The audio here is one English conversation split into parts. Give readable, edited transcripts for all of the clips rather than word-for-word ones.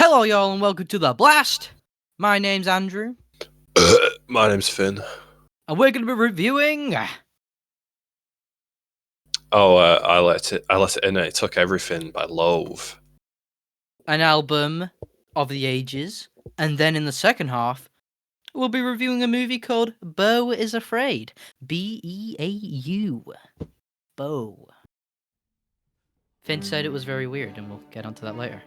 Hello, y'all, and welcome to The Blast. My name's Andrew. My name's Finn. And we're going to be reviewing... I let it in. It took everything by Loathe. an album of the ages. And then in the second half, we'll be reviewing a movie called Beau Is Afraid. B-E-A-U. Beau. Finn said it was very weird, and we'll get onto that later.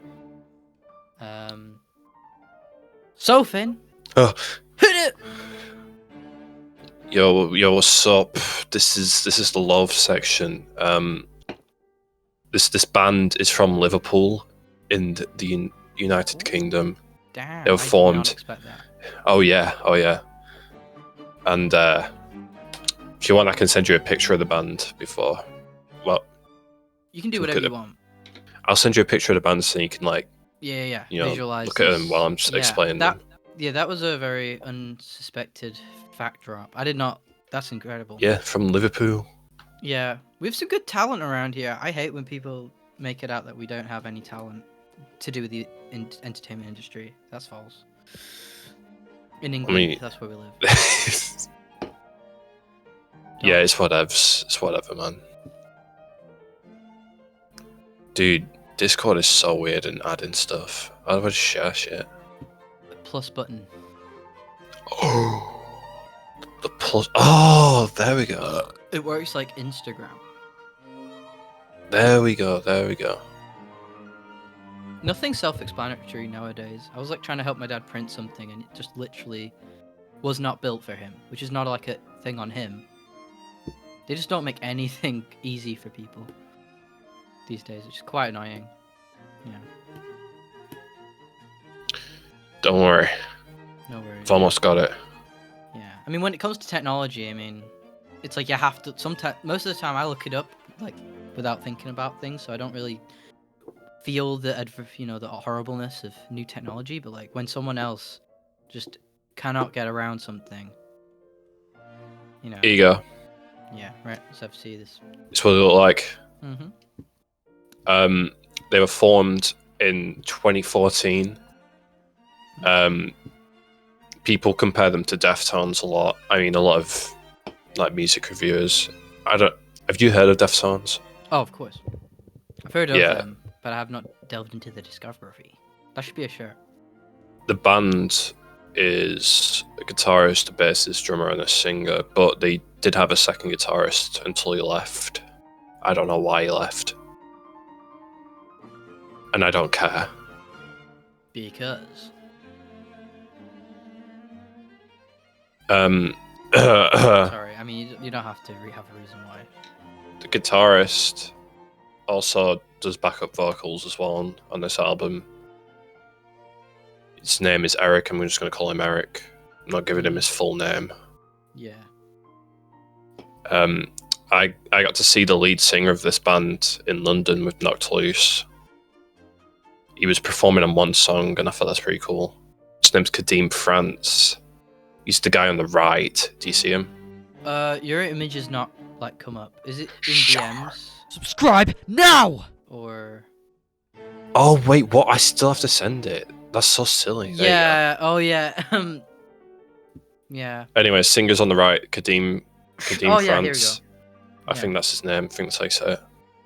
So, Finn. Oh. Hit it! Yo, what's up? This is the Loathe section. This band is from Liverpool in the United Kingdom. Damn, they were formed. I did not expect that. Oh yeah. And if you want, I can send you a picture of the band before. Well, you can do whatever you want. I'll send you a picture of the band so you can Yeah. You know, visualize. Look at them while I'm explaining them. Yeah, that was a very unsuspected fact drop. I did not. That's incredible. Yeah, from Liverpool. Yeah, we have some good talent around here. I hate when people make it out that we don't have any talent to do with the entertainment industry. That's false. In England, that's where we live. Yeah, it's whatever, man. Dude, Discord is so weird and adding stuff. I don't want to share shit. The plus button. Oh, the plus. Oh, there we go. It works like Instagram. There we go. Nothing self-explanatory nowadays. I was trying to help my dad print something, and it just literally was not built for him, which is not like a thing on him. They just don't make anything easy for people these days, which is quite annoying. Yeah. Don't worry. No worries. I've almost got it. Yeah. I mean, when it comes to technology, it's like you have to. Most of the time, I look it up without thinking about things, so I don't really feel the horribleness of new technology. But when someone else just cannot get around something, Here you go. Yeah. Right. Let's have to see this. It's what it look like. Mm-hmm. They were formed in 2014. People compare them to Deftones a lot. I mean, a lot of music reviewers. Have you heard of Deftones? Oh, of course. I've heard of them, but I have not delved into the discography. That should be a shirt. The band is a guitarist, a bassist, drummer, and a singer, but they did have a second guitarist until he left. I don't know why he left. And I don't care. Because... Sorry, I mean, you don't have to have a reason why. The guitarist also does backup vocals as well on this album. His name is Eric, and we're just going to call him Eric. I'm not giving him his full name. Yeah. I got to see the lead singer of this band in London with Knocked Loose. He was performing on one song, and I thought that's pretty cool. His name's Kadeem France. He's the guy on the right. Do you see him? Your image is not come up. Is it in DMs? Subscribe now! Or... Oh wait, what? I still have to send it. That's so silly. Yeah. Oh yeah. Yeah. Anyway, singer's on the right. Kadeem France. Yeah, here we go. I think that's his name. I think that's how you say it.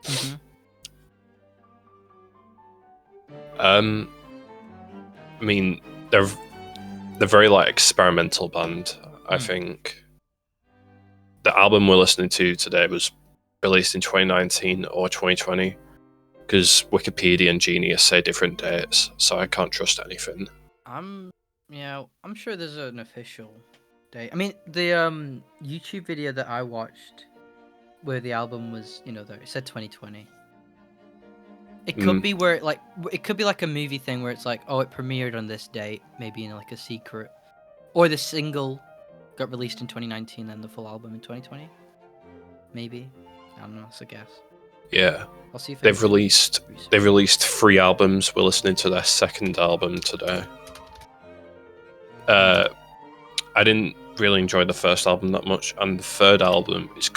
Mm-hmm. I mean, they're very experimental band. I think the album we're listening to today was released in 2019 or 2020 because Wikipedia and Genius say different dates, so I can't trust anything. I'm sure there's an official date. I mean, the YouTube video that I watched where the album was, it said 2020. It could be where it could be a movie thing where it's it premiered on this date, maybe in a secret, or the single got released in 2019 and the full album in 2020. Maybe, I don't know. It's a guess. Yeah, I'll see if they've released 3 albums. We're listening to their second album today. I didn't really enjoy the first album that much, and the third album is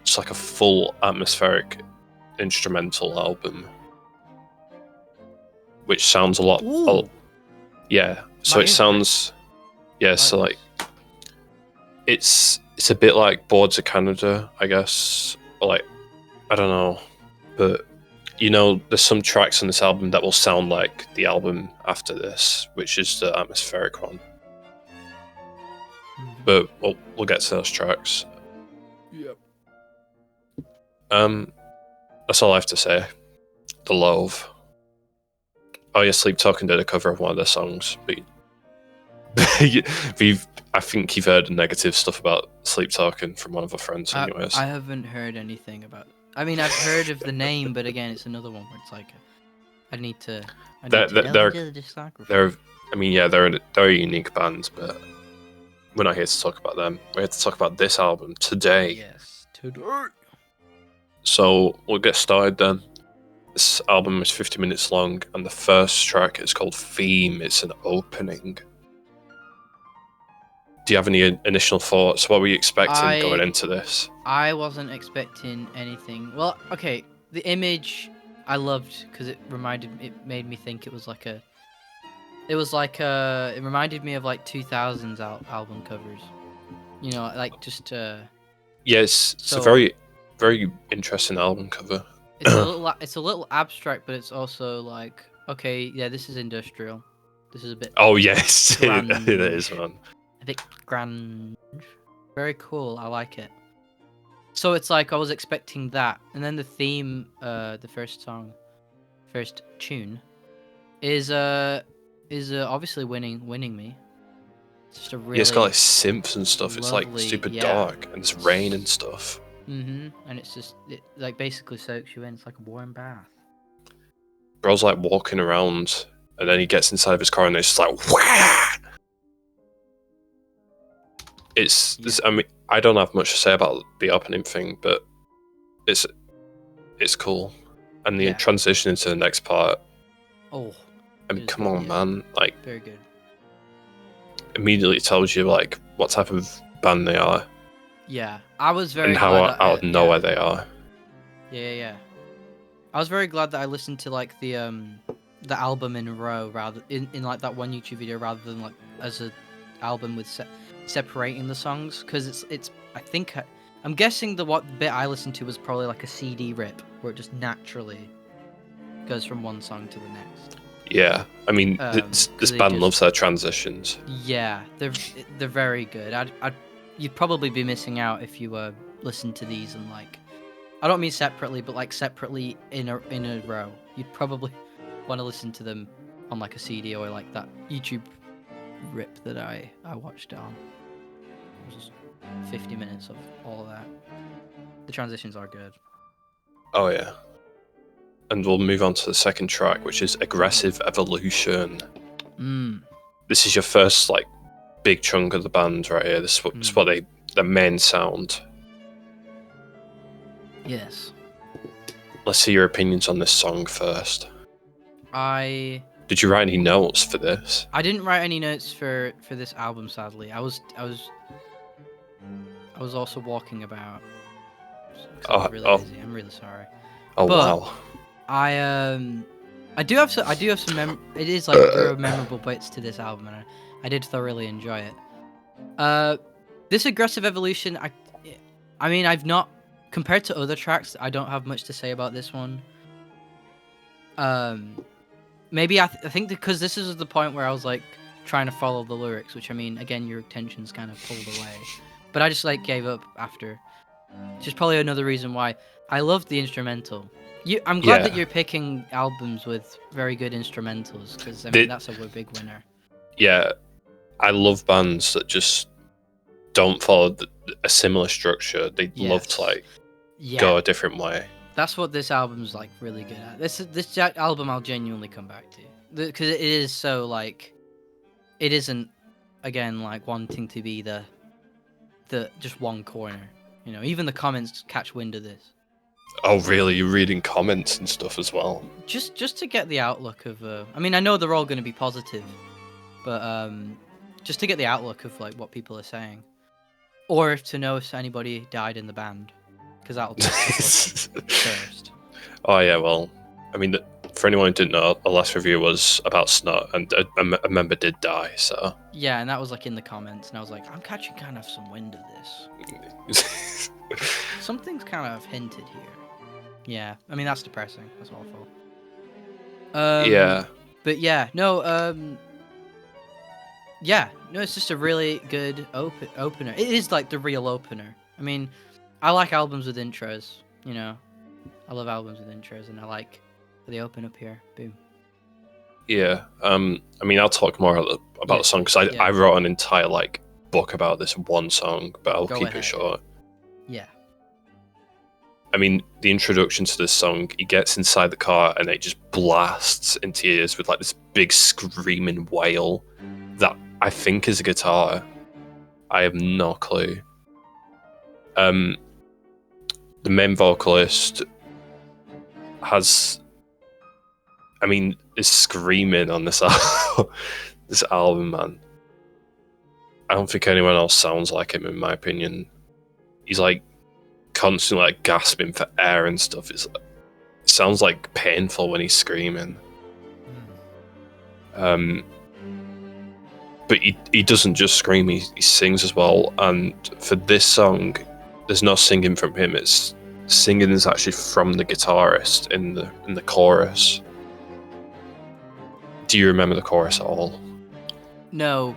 it's like a full atmospheric instrumental album, which sounds a lot. Yeah. So My it ears sounds. Yeah. hurt. So like, it's a bit like Boards of Canada, I guess. Or like, I don't know, but you know, there's some tracks on this album that will sound like the album after this, which is the atmospheric one. But we'll get to those tracks. Yep. That's all I have to say. The Loathe. Oh yeah, Sleep Talking did a cover of one of their songs, but I think you've heard negative stuff about Sleep Talking from one of our friends, anyways. I haven't heard anything about. I mean, I've heard of the name, but again, it's another one where it's like, I need to delve into the discography. I mean, yeah, they're a unique band, but we're not here to talk about them. We're here to talk about this album today. Yes, today. So we'll get started then. This album is 50 minutes long, and the first track is called Theme. It's an opening. Do you have any initial thoughts? What were you expecting going into this? I wasn't expecting anything. Well, okay, the image I loved because it made me think it reminded me of like 2000s album covers. You know, like just Yes, it's a very, very interesting album cover. It's a little abstract, but it's also like, okay, yeah, this is industrial. This is a bit. Oh yes, it is, man. A bit grand. Very cool. I like it. So it's like I was expecting that, and then the theme, the first tune, is obviously winning me. It's just a really. Yeah, it's got like synths and stuff. It's like lovely, super yeah. dark, and it's rain and stuff. And it's just it like basically soaks you in. It's like a warm bath. Bro's like walking around, and then he gets inside of his car, and it's just like wah! I mean, I don't have much to say about the opening thing, but it's cool, and the transition into the next part. Oh, I mean, come on, man! Like, very good. Immediately tells you like what type of band they are. Yeah, I was very and how glad out of nowhere they are. Yeah. I was very glad that I listened to like the album in a row rather in like that one YouTube video rather than like as a album with separating the songs, because it's I'm guessing what bit I listened to was probably like a CD rip where it just naturally goes from one song to the next. Yeah, I mean this band loves their transitions. Yeah, they're very good. You'd probably be missing out if you listen to these and like, I don't mean separately, but like separately in a row. You'd probably want to listen to them on like a CD or like that YouTube rip that I watched on. It was just 50 minutes of all of that. The transitions are good. Oh yeah. And we'll move on to the second track, which is Aggressive Evolution. This is your first like big chunk of the band right here. This is what their main sound. Yes. Let's see your opinions on this song first. Did you write any notes for this? I didn't write any notes for this album, sadly. I was also walking about. I'm really busy. I'm really sorry. Oh wow. I do have some it is like very memorable bits to this album, and I did thoroughly enjoy it. This Aggressive Evolution, I mean, I've not, compared to other tracks, I don't have much to say about this one. Maybe I think because this is the point where I was like trying to follow the lyrics, which I mean, again, your attention's kind of pulled away, but I just like gave up after. Which is probably another reason why I loved the instrumental. I'm glad that you're picking albums with very good instrumentals, because I mean that's a big winner. Yeah, I love bands that just don't follow a similar structure. They love to like go a different way. That's what this album's like really good at. This album I'll genuinely come back to, because it is so like, it isn't again like wanting to be the just one corner. You know, even the comments catch wind of this. Oh really? You're reading comments and stuff as well? Just to get the outlook of. I mean, I know they're all going to be positive, but just to get the outlook of like what people are saying, or to know if anybody died in the band, because that'll be first. Oh yeah, well, I mean, for anyone who didn't know, the last review was about Snot, and a member did die. So Yeah, and that was like in the comments, and I was like, I'm catching kind of some wind of this. Something's kind of hinted here. Yeah, I mean that's depressing. That's awful. Yeah. But yeah, no, yeah, no, it's just a really good opener. It is like the real opener. I mean, I like albums with intros. You know, I love albums with intros, and I like the open up here. Boom. Yeah. I mean, I'll talk more about Yeah, the song because I wrote an entire like book about this one song, but I'll keep it short. Yeah. I mean, the introduction to this song, he gets inside the car and it just blasts into your ears with like this big screaming wail that I think is a guitar. I have no clue. The main vocalist is screaming on this this album, man. I don't think anyone else sounds like him, in my opinion. He's like constantly like gasping for air and stuff. It sounds like painful when he's screaming. But he doesn't just scream, he sings as well. And for this song, there's no singing from him. It's singing is actually from the guitarist in the chorus. Do you remember the chorus at all? No,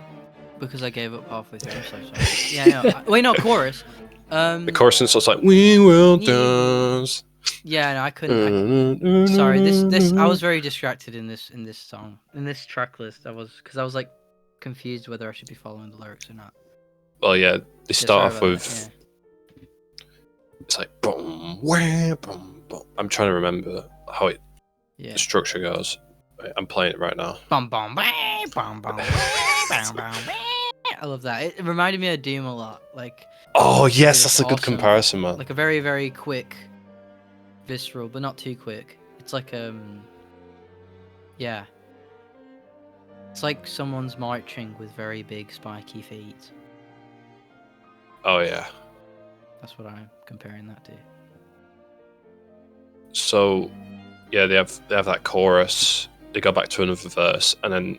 because I gave up halfway through. I'm so sorry. Yeah, no. Wait, no, chorus. The chorus is just like "We will dance." Yeah, no, I couldn't. Sorry, this I was very distracted in this song, in this track list. I was like confused whether I should be following the lyrics or not. Well, yeah, they start off with that, it's like boom, wah, boom, boom. I'm trying to remember how the structure goes. I'm playing it right now. Bum bum bam, bum bum bam, bam, bam. I love that. It reminded me of Doom a lot. Like. Oh yes, that's a good comparison, man. Like a very, very quick, visceral, but not too quick. It's like yeah. It's like someone's marching with very big spiky feet. Oh yeah. That's what I'm comparing that to. So, yeah, they have that chorus. They go back to another verse, and then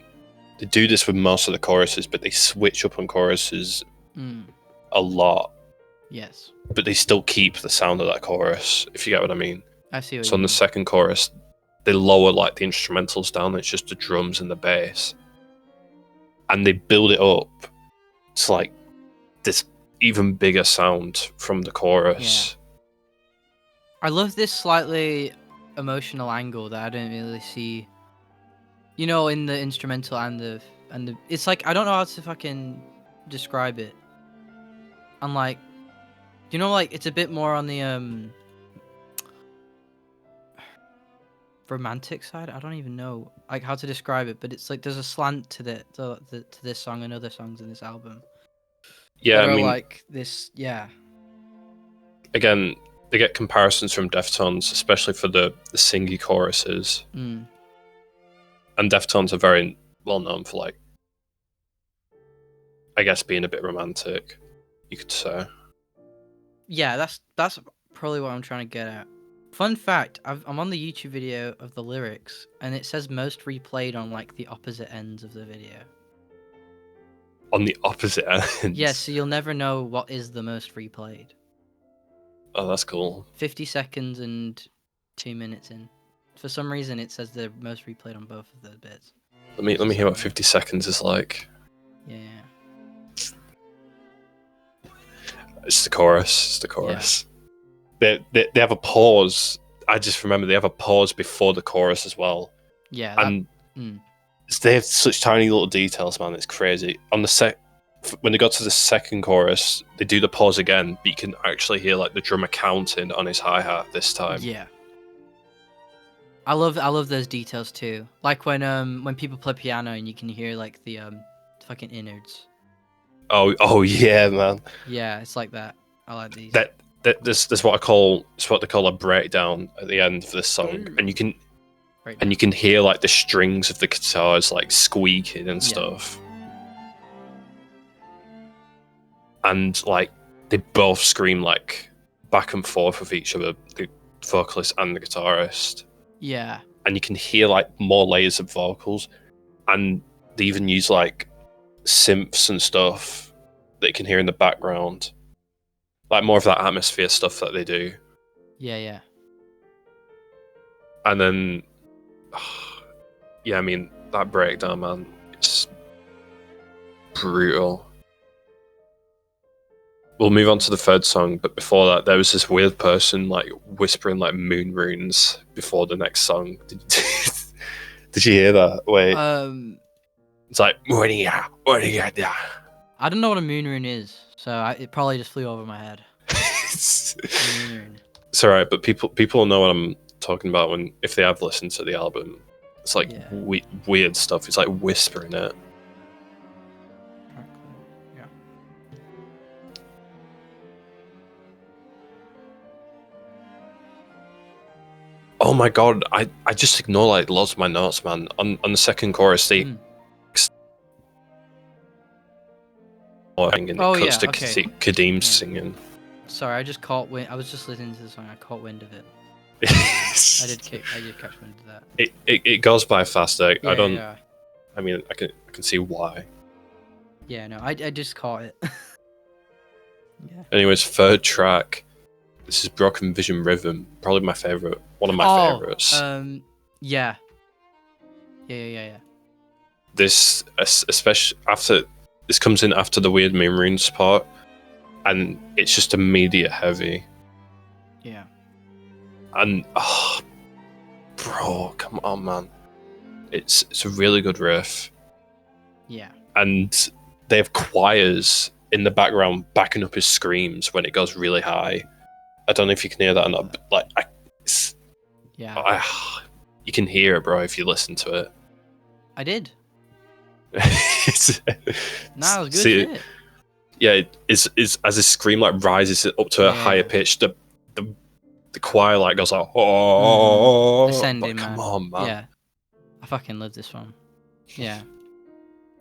they do this with most of the choruses, but they switch up on choruses a lot. Yes. But they still keep the sound of that chorus, if you get what I mean. I see what so you on mean. The second chorus, they lower like the instrumentals down. It's just the drums and the bass, and they build it up to like this even bigger sound from the chorus. Yeah. I love this slightly emotional angle that I don't really see, you know, in the instrumental and the it's like I don't know how to fucking describe it. Unlike, you know, like it's a bit more on the romantic side. I don't even know like how to describe it, but it's like there's a slant to this song and other songs in this album. Yeah, I mean, like this. Yeah. Again, they get comparisons from Deftones, especially for the singy choruses. And Deftones are very well known for, like, I guess, being a bit romantic, you could say. Yeah, that's probably what I'm trying to get at. Fun fact, I'm on the YouTube video of the lyrics, and it says most replayed on, like, the opposite ends of the video. On the opposite ends? Yeah, so you'll never know what is the most replayed. Oh, that's cool. 50 seconds and 2 minutes in. For some reason, it says the most replayed on both of the bits. Let me hear what 50 seconds is like. Yeah. It's the chorus. Yeah. They have a pause. I just remember they have a pause before the chorus as well. Yeah. They have such tiny little details, man. It's crazy. On the when they got to the second chorus, they do the pause again, but you can actually hear like the drummer counting on his hi-hat this time. Yeah. I love those details too. Like when people play piano and you can hear like the fucking innards. Oh yeah, man. Yeah, it's like that. I like these. That's what they call a breakdown at the end of this song. And you can hear like the strings of the guitars like squeaking and stuff. And like they both scream like back and forth with each other, the vocalist and the guitarist. Yeah. and you can hear like more layers of vocals, and they even use like synths and stuff that you can hear in the background, like more of that atmosphere stuff that they do. Yeah. And then, yeah, I mean that breakdown, man, it's brutal. We'll move on to the third song, but before that, there was this weird person like whispering like moon runes before the next song. Did you hear that? Wait, it's like I don't know what a moon rune is, so it probably just flew over my head. Moon rune. It's alright, but people know what I'm talking about if they have listened to the album. It's like weird stuff. It's like whispering it. Yeah. Oh my god, I just ignore like lots of my notes, man. On the second chorus, they Kadim's singing. Sorry, I just caught wind. I was just listening to the song. I caught wind of it. I did catch wind of that. It goes by fast. I don't. Yeah. I mean, I can see why. Yeah, no, I just caught it. Yeah. Anyways, third track. This is Broken Vision Rhythm. Probably my favorite. One of my favorites. Yeah. This, especially after this comes in after the weird moon runes part, and it's just immediate heavy. Yeah. And bro, come on, man. It's a really good riff. Yeah. And they have choirs in the background backing up his screams when it goes really high. I don't know if you can hear that or not, but like, you can hear it, bro, if you listen to it. I did. It was good shit. Yeah, it's as his scream like rises up to a higher pitch, the choir like goes like, oh, ascending, come on, man. Yeah, I fucking love this one. Yeah.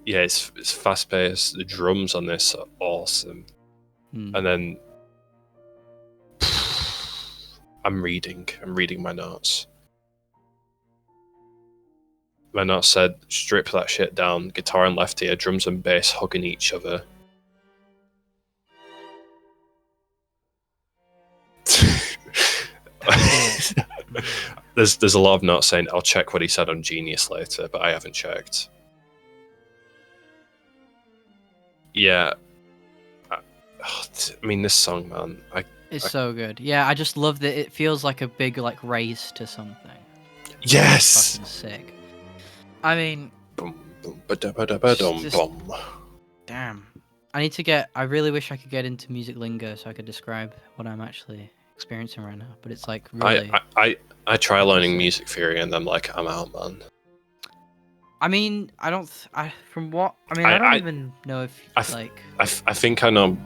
Yeah, it's fast paced. The drums on this are awesome. And then I'm reading my notes. My notes said, strip that shit down, guitar and left ear, drums and bass hugging each other. There's a lot of notes saying, I'll check what he said on Genius later, but I haven't checked. Yeah. I mean, this song, man. It's so good. Yeah, I just love that it feels like a big like race to something. Yes! Fucking sick. I mean... Damn. I really wish I could get into music lingo so I could describe what I'm actually experiencing right now, but it's like really... I try learning music theory and I'm like, I'm out, man. I mean, I don't even know if I think I know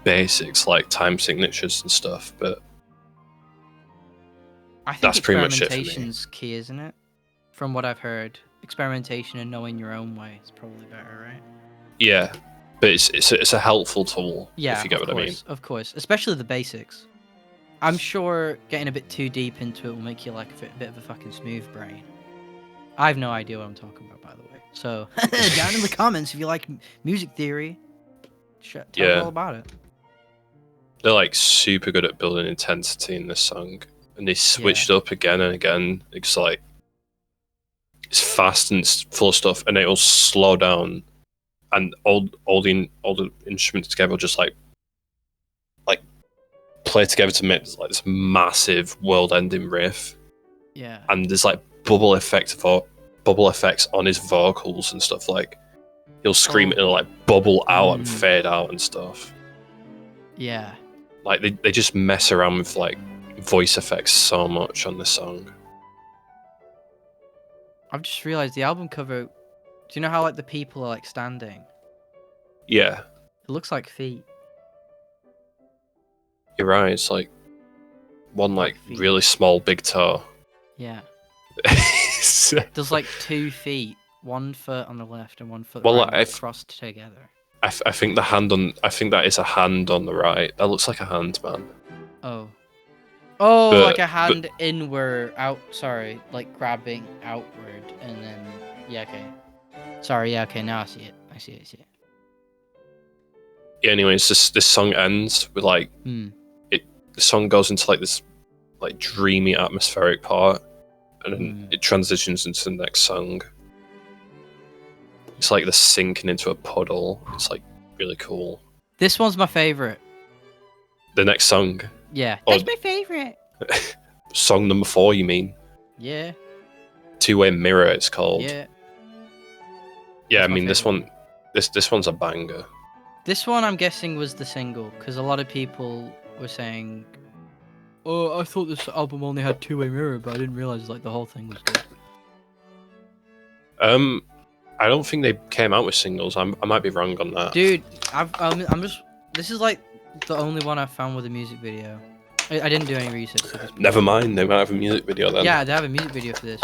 basics like time signatures and stuff, but I think that's pretty much it for me. Experimentation's key, isn't it? From what I've heard, experimentation and knowing your own way is probably better, right? Yeah, but it's a helpful tool. Yeah, if you get what I mean. Of course, especially the basics. I'm sure getting a bit too deep into it will make you like a bit of a fucking smooth brain. I have no idea what I'm talking about, by the way. So down in the comments if you like music theory, tell me all about it. They're like super good at building intensity in this song, and they switched up again and again. It's like it's fast and it's full of stuff, and it'll slow down, and all the instruments together will just like play together to make like this massive world-ending riff. Yeah, and there's like bubble effects on his vocals and stuff. Like he'll scream it and it'll like bubble out and fade out and stuff. Yeah, like they just mess around with like voice effects so much on this song. I've just realized the album cover. Do you know how like the people are like standing? Yeah, it looks like feet. You're right. It's like one like really small big toe. Yeah. There's like 2 feet, 1 foot on the left and 1 foot crossed together. I think that is a hand on the right. That looks like a hand, man. Oh. Oh, But- like a hand inward, out. Sorry, like grabbing outward, and then yeah, okay. Sorry, yeah, okay. Now I see it. I see it. I see it. Yeah, anyways, this song ends with like Hmm. the song goes into like this like dreamy atmospheric part, and then Mm. it transitions into the next song. It's like they're sinking into a puddle. It's like really cool. This one's my favorite. The next song, Yeah, Oh. that's my favorite. song number 4, you mean? Yeah, Two-Way Mirror, it's called. yeah. Yeah, I That's my mean this favourite. one, this one's a banger. This one I'm guessing was the single because a lot of people were saying, "Oh, I thought this album only had Two-Way Mirror, but I didn't realize like the whole thing was good." I don't think they came out with singles. I might be wrong on that. Dude, I'm just. This is like the only one I found with a music video. I didn't do any research. For this Never mind, they might have a music video then. Yeah, they have a music video for this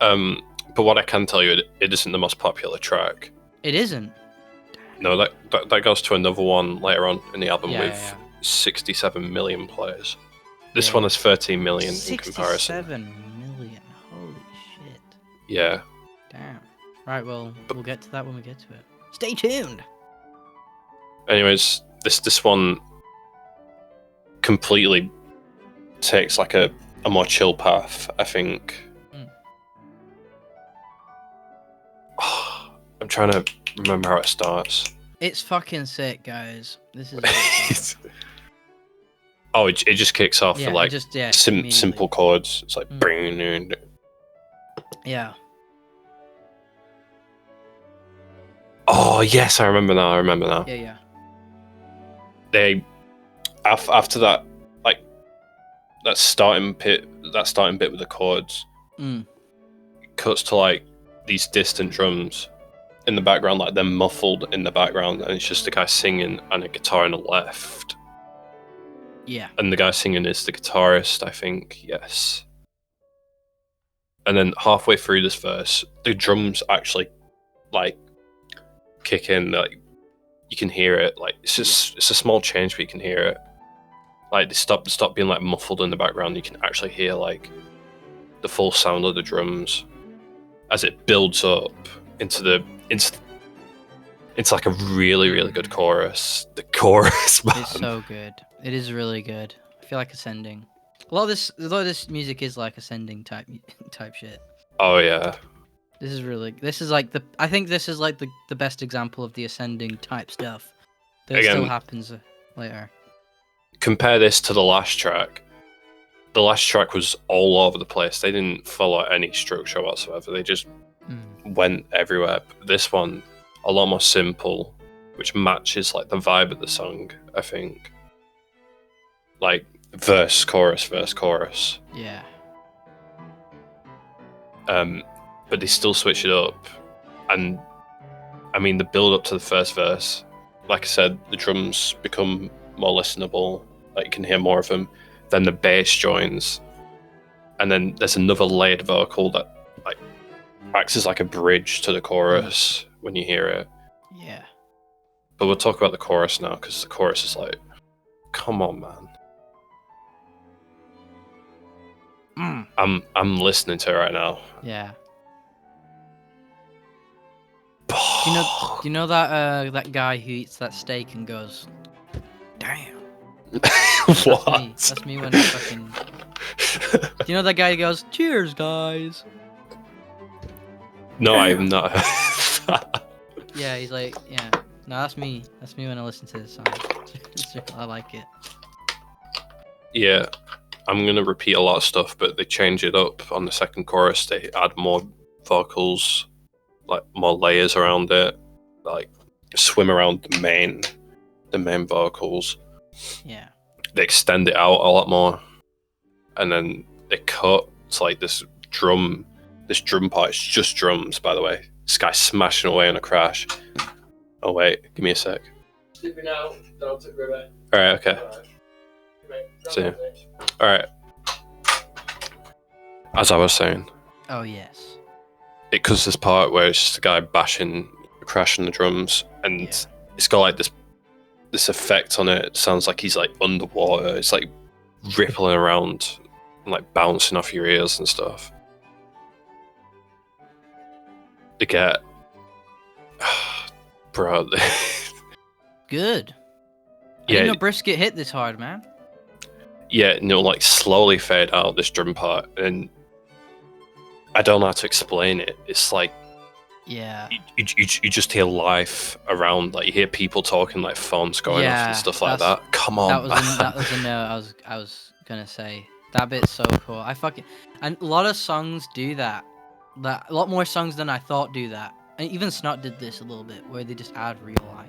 one. But what I can tell you, it isn't the most popular track. It isn't. No, that goes to another one later on in the album Yeah, with yeah. 67 million players. This Yeah. one has 13 million in comparison. 67 million. Holy shit. Yeah. Damn. Right, well, we'll get to that when we get to it. Stay tuned. Anyways, this one completely takes like a more chill path, I think. Mm. I'm trying to remember how it starts. It's fucking sick, guys. This is. Oh, it just kicks off Yeah, with like just immediately. simple chords. It's like Mm. Yeah. Oh yes, I remember now. Yeah, yeah. They after that, like that starting bit with the chords, Mm. it cuts to like these distant drums in the background, like they're muffled in the background, and it's just a guy singing and a guitar on the left. Yeah. And the guy singing is the guitarist, I think. Yes. And then halfway through this verse, the drums actually like kick in. Like you can hear it. Like it's a small change, but you can hear it. Like they stop being like muffled in the background. You can actually hear like the full sound of the drums as it builds up into like a really, really good chorus. The chorus, man. It's so good. It is really good. I feel like ascending. A lot of this music is like ascending type shit. Oh yeah. I think this is like the best example of the ascending type stuff. That Again, still happens later. Compare this to the last track. The last track was all over the place. They didn't follow any structure whatsoever. They just went everywhere. But this one, a lot more simple, which matches like the vibe of the song, I think. Like verse, chorus, verse, chorus. Yeah. But they still switch it up. And I mean the build up to the first verse, like I said, the drums become more listenable, like you can hear more of them. Then the bass joins, and then there's another layered vocal that like acts as like a bridge to the chorus when you hear it. Yeah. But we'll talk about the chorus now, because the chorus is like, come on, man. I'm listening to it right now. Yeah. Do you know that that guy who eats that steak and goes, "Damn." What? That's me when I fucking. Do you know that guy who goes, "Cheers, guys"? No, I have not heard that. Yeah, he's like, yeah. No, that's me. That's me when I listen to this song. I like it. Yeah, I'm gonna repeat a lot of stuff, but they change it up on the second chorus. They add more vocals, like more layers around it, like swim around the main vocals. Yeah. They extend it out a lot more, and then they cut to like this drum part. It's just drums, by the way. This guy smashing away on a crash. Oh wait, give me a sec. Sleeping out, don't take ribbon. All right, okay. See ya. All right. As I was saying, Oh yes. it cuts this part where it's just a guy crashing the drums, and Yeah. it's got like this effect on it. It sounds like he's like underwater. It's like rippling around, and, like bouncing off your ears and stuff. They get, bro. Good. I Yeah, didn't know brisket hit this hard, man. yeah, and it'll like slowly fade out this drum part, and I don't know how to explain it. It's like Yeah. you just hear life around, like you hear people talking, like phones going off and stuff like that. Come on, That was a note I was gonna say. That bit's so cool. And a lot of songs do that. A lot more songs than I thought do that. And even Snot did this a little bit, where they just add real life.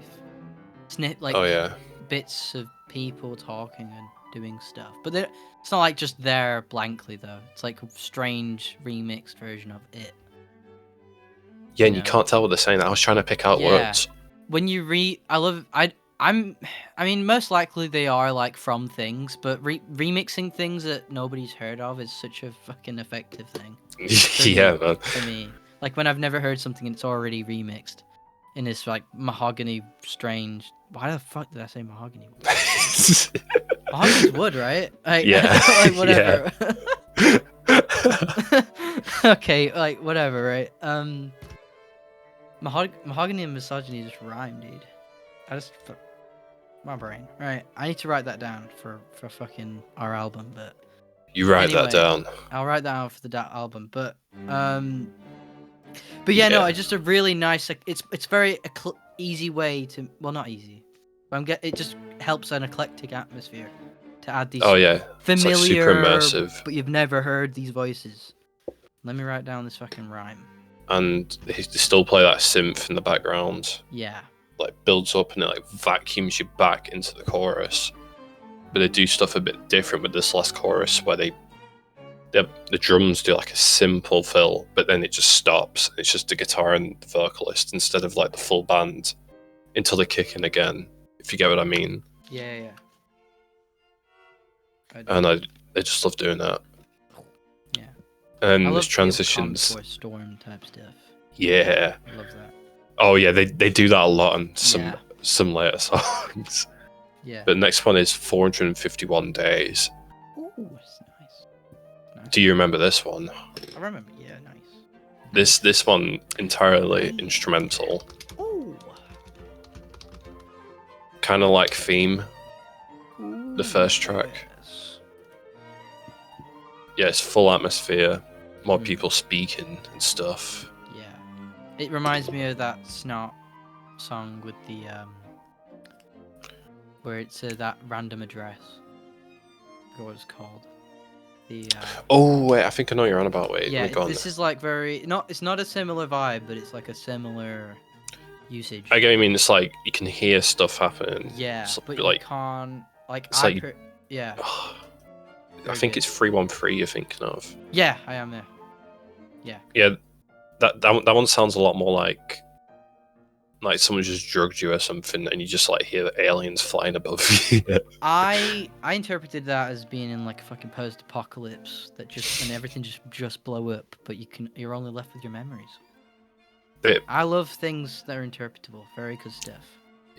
Like Oh yeah, bits of people talking and doing stuff. But it's not like just there blankly though. It's like a strange remixed version of it. yeah, and You you know? can't tell what they're saying. I was trying to pick out Yeah. words. When you I mean, most likely they are like from things, but remixing things that nobody's heard of is such a fucking effective thing. Yeah, man. For me, like when I've never heard something and it's already remixed in this like mahogany strange. Why the fuck did I say mahogany? Mahogany's wood, right? Like, Yeah. like whatever. Okay, like whatever, right? Mahogany and misogyny just rhyme, dude. My brain. Right, I need to write that down for fucking our album, but You write that anyway, down. I'll write that down for the album, but yeah, no, it's just a really nice. It's very easy way to, well, not easy, but it just helps an eclectic atmosphere to add these Oh yeah, familiar, it's like super immersive. but you've never heard these voices. Let me write down this fucking rhyme. And they still play that synth in the background. Yeah. Like builds up and it like vacuums you back into the chorus. But they do stuff a bit different with this last chorus where the drums do like a simple fill, but then it just stops. It's just the guitar and the vocalist instead of like the full band until they kick in again, if you get what I mean. Yeah. And I just love doing that. Yeah. And I there's love transitions. Calm Before Storm type stuff. Yeah. I love that. Oh yeah, they do that a lot on some later songs. Yeah. But next one is 451 Days. Ooh, that's nice. Do you remember this one? I remember. Yeah, nice. This one entirely instrumental. Ooh. Kind of like Theme, the first track. Yes. Yeah, it's full atmosphere, more people speaking and stuff. Yeah. It reminds me of that Snot song with the where it's that random address. I forgot what it's called. The Oh wait, I think I know what you're on about. Wait, yeah, go on. this is like it's not a similar vibe, but it's like a similar usage. I get what you mean. It's like you can hear stuff happening. Yeah, It's but like, you can't like it's like yeah. I think it's 313 you're thinking of. Yeah, I am there. Yeah, that one sounds a lot more like someone just drugged you or something, and you just like hear the aliens flying above you. I interpreted that as being in like a fucking post-apocalypse and everything just blow up, but you're only left with your memories. I love things that are interpretable. Very good stuff.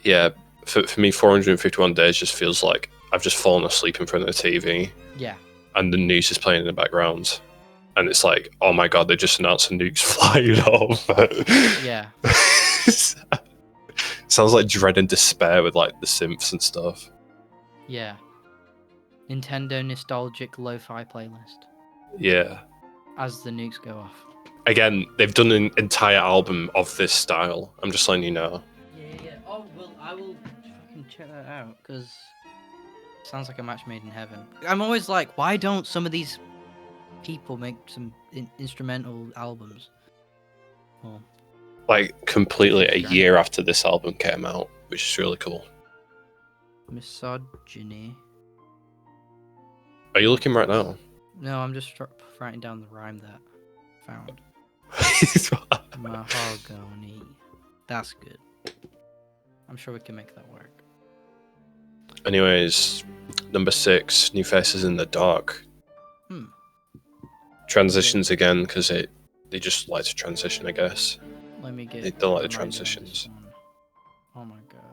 Yeah, for me, 451 Days just feels like I've just fallen asleep in front of the TV. Yeah. And the news is playing in the background. And it's like, oh my god, they just announced a nuke's flying over. Yeah. Sounds like dread and despair with like the synths and stuff. Yeah. Nintendo nostalgic lo-fi playlist. Yeah. As the nukes go off. Again, they've done an entire album of this style. I'm just letting you know. Yeah. Oh, well, I will fucking check that out, because sounds like a match made in heaven. I'm always like, why don't some of these people make some instrumental albums? Well, like completely a year after this album came out, which is really cool. Misogyny. Are you looking right now? No, I'm just writing down the rhyme that I found. Mahogany. That's good. I'm sure we can make that work. Anyways, number 6, New Faces in the Dark. Transitions again, because they just like to transition, I guess. Let me get. They don't like the transitions. Oh my god!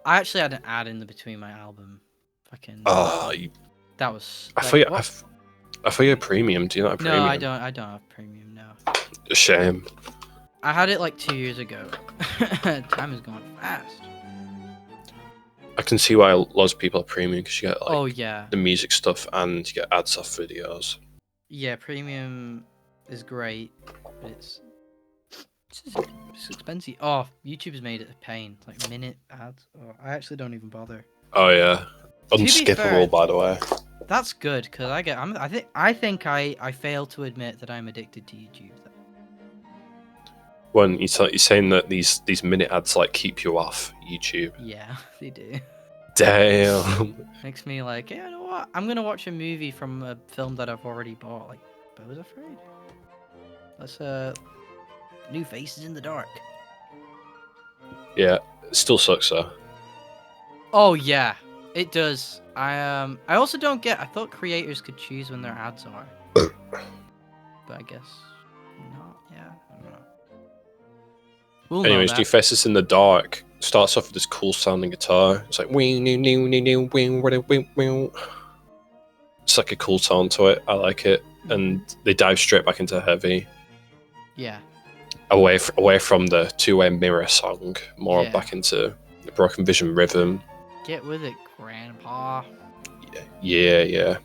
I actually had an ad in between my album. Fucking. Oh, that was. I Like, forget. what? I forget premium. Do you not have premium? No, I don't. I don't have premium now. A shame. I had it like 2 years ago. Time is going fast. I can see why lots of people have premium because you get like Oh yeah, the music stuff and you get ads off videos. yeah. Premium is great, but it's expensive. Oh, YouTube's made it a pain. Like minute ads. Oh, I actually don't even bother. Oh yeah, To be unskippable fair, by the way. That's good because I fail to admit that I'm addicted to YouTube. When you're saying that these minute ads like keep you off YouTube. Yeah, they do. Damn. Makes me like, hey, you know what? I'm gonna watch a movie from a film that I've already bought, like Beau Is Afraid. That's New Faces in the Dark. Yeah, it still sucks though. Oh yeah, it does. I also don't get. I thought creators could choose when their ads are, but I guess not. Yeah, I don't know. We'll know Anyways, that. New Faces in the Dark starts off with this cool sounding guitar. It's like it's like a cool tone to it. I like it, and they dive straight back into heavy. Yeah. Away from the two-way mirror song, more Yeah. back into the Broken Vision rhythm. Get with it, Grandpa. Yeah.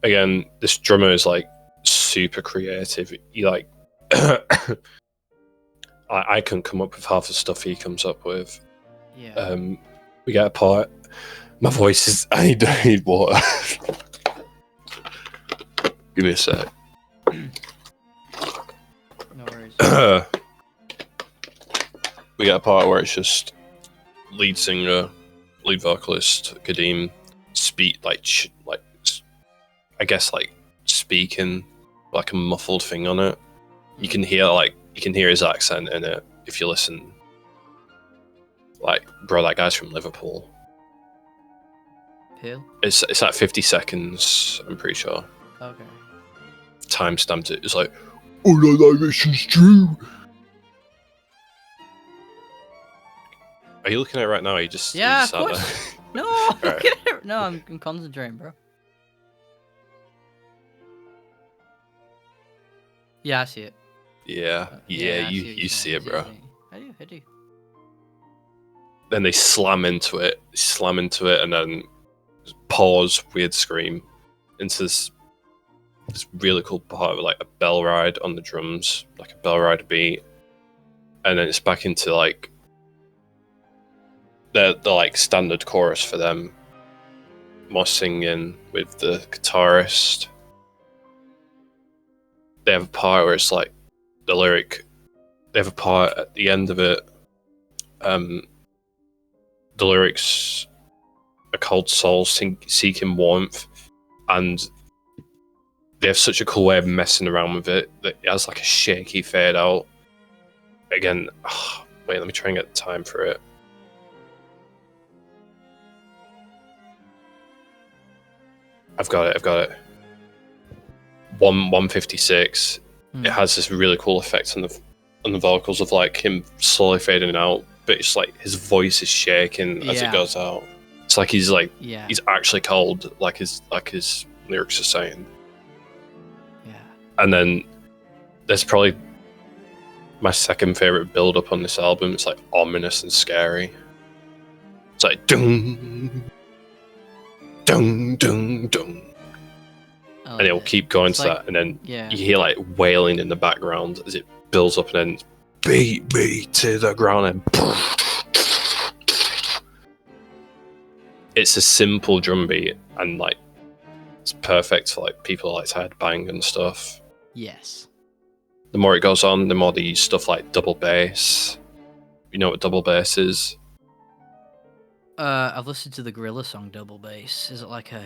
Again, this drummer is like super creative. He like, I couldn't come up with half the stuff he comes up with. Yeah. We get a part. My voice is. I need water. Give me a sec. No worries. We get a part where it's just lead singer, lead vocalist, Kadeem speak I guess like speaking like a muffled thing on it. You can hear his accent in it if you listen. Like, bro, that guy's from Liverpool. Who? It's like 50 seconds. I'm pretty sure. Okay. Time stamped it. It's like, oh no, this is true. Are you looking at it right now? Or you just Yeah, you of just sat there? course. No, Alright. no, I'm concentrating, bro. Yeah, I see it. Yeah, I you what you're see saying, it, bro. I do. Then they slam into it, and then pause, weird scream into this really cool part of like a bell ride on the drums, like a bell ride beat, and then it's back into like the like standard chorus for them, more singing with the guitarist. They have a part where it's like the lyric. They have a part at the end of it. The lyrics, a cold soul seeking warmth, and they have such a cool way of messing around with it that it has like a shaky fade out. Again, wait, let me try and get the time for it. I've got it. 156. It has this really cool effect on the vocals of like him slowly fading out, but it's like his voice is shaking as it goes out. It's like he's actually cold, like his lyrics are saying. Yeah. And then there's probably my second favorite build up on this album. It's like ominous and scary. It's like dung, dung, dung, dung. And it will keep going to that, and then you hear like wailing in the background as it builds up, and then beat me to the ground, and it's a simple drum beat, and like it's perfect for like people like to headbang and stuff. Yes. The more it goes on, the more they use stuff like double bass. You know what double bass is? I've listened to the Gorilla song Double Bass. Is it like a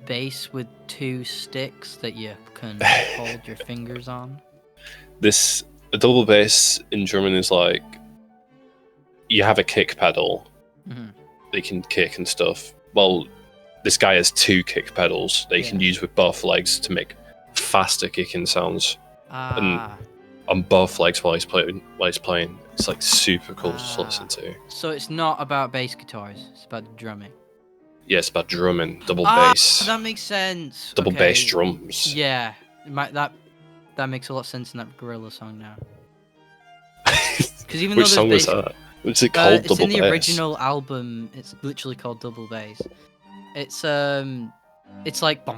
bass with two sticks that you can hold your fingers on? A double bass in drumming is like you have a kick pedal that you can kick and stuff. Well, this guy has two kick pedals that you can use with both legs to make faster kicking sounds. And on both legs while he's playing. It's like super cool to listen to. So it's not about bass guitars, it's about the drumming. Yeah, it's about drumming, double Ah, bass, that makes sense. double Okay. bass drums. Yeah, that makes a lot of sense in that Gorilla song now. Because even though Which there's song was bass, that? Was it called it's Double in the Bass? original album. It's literally called Double Bass. It's like I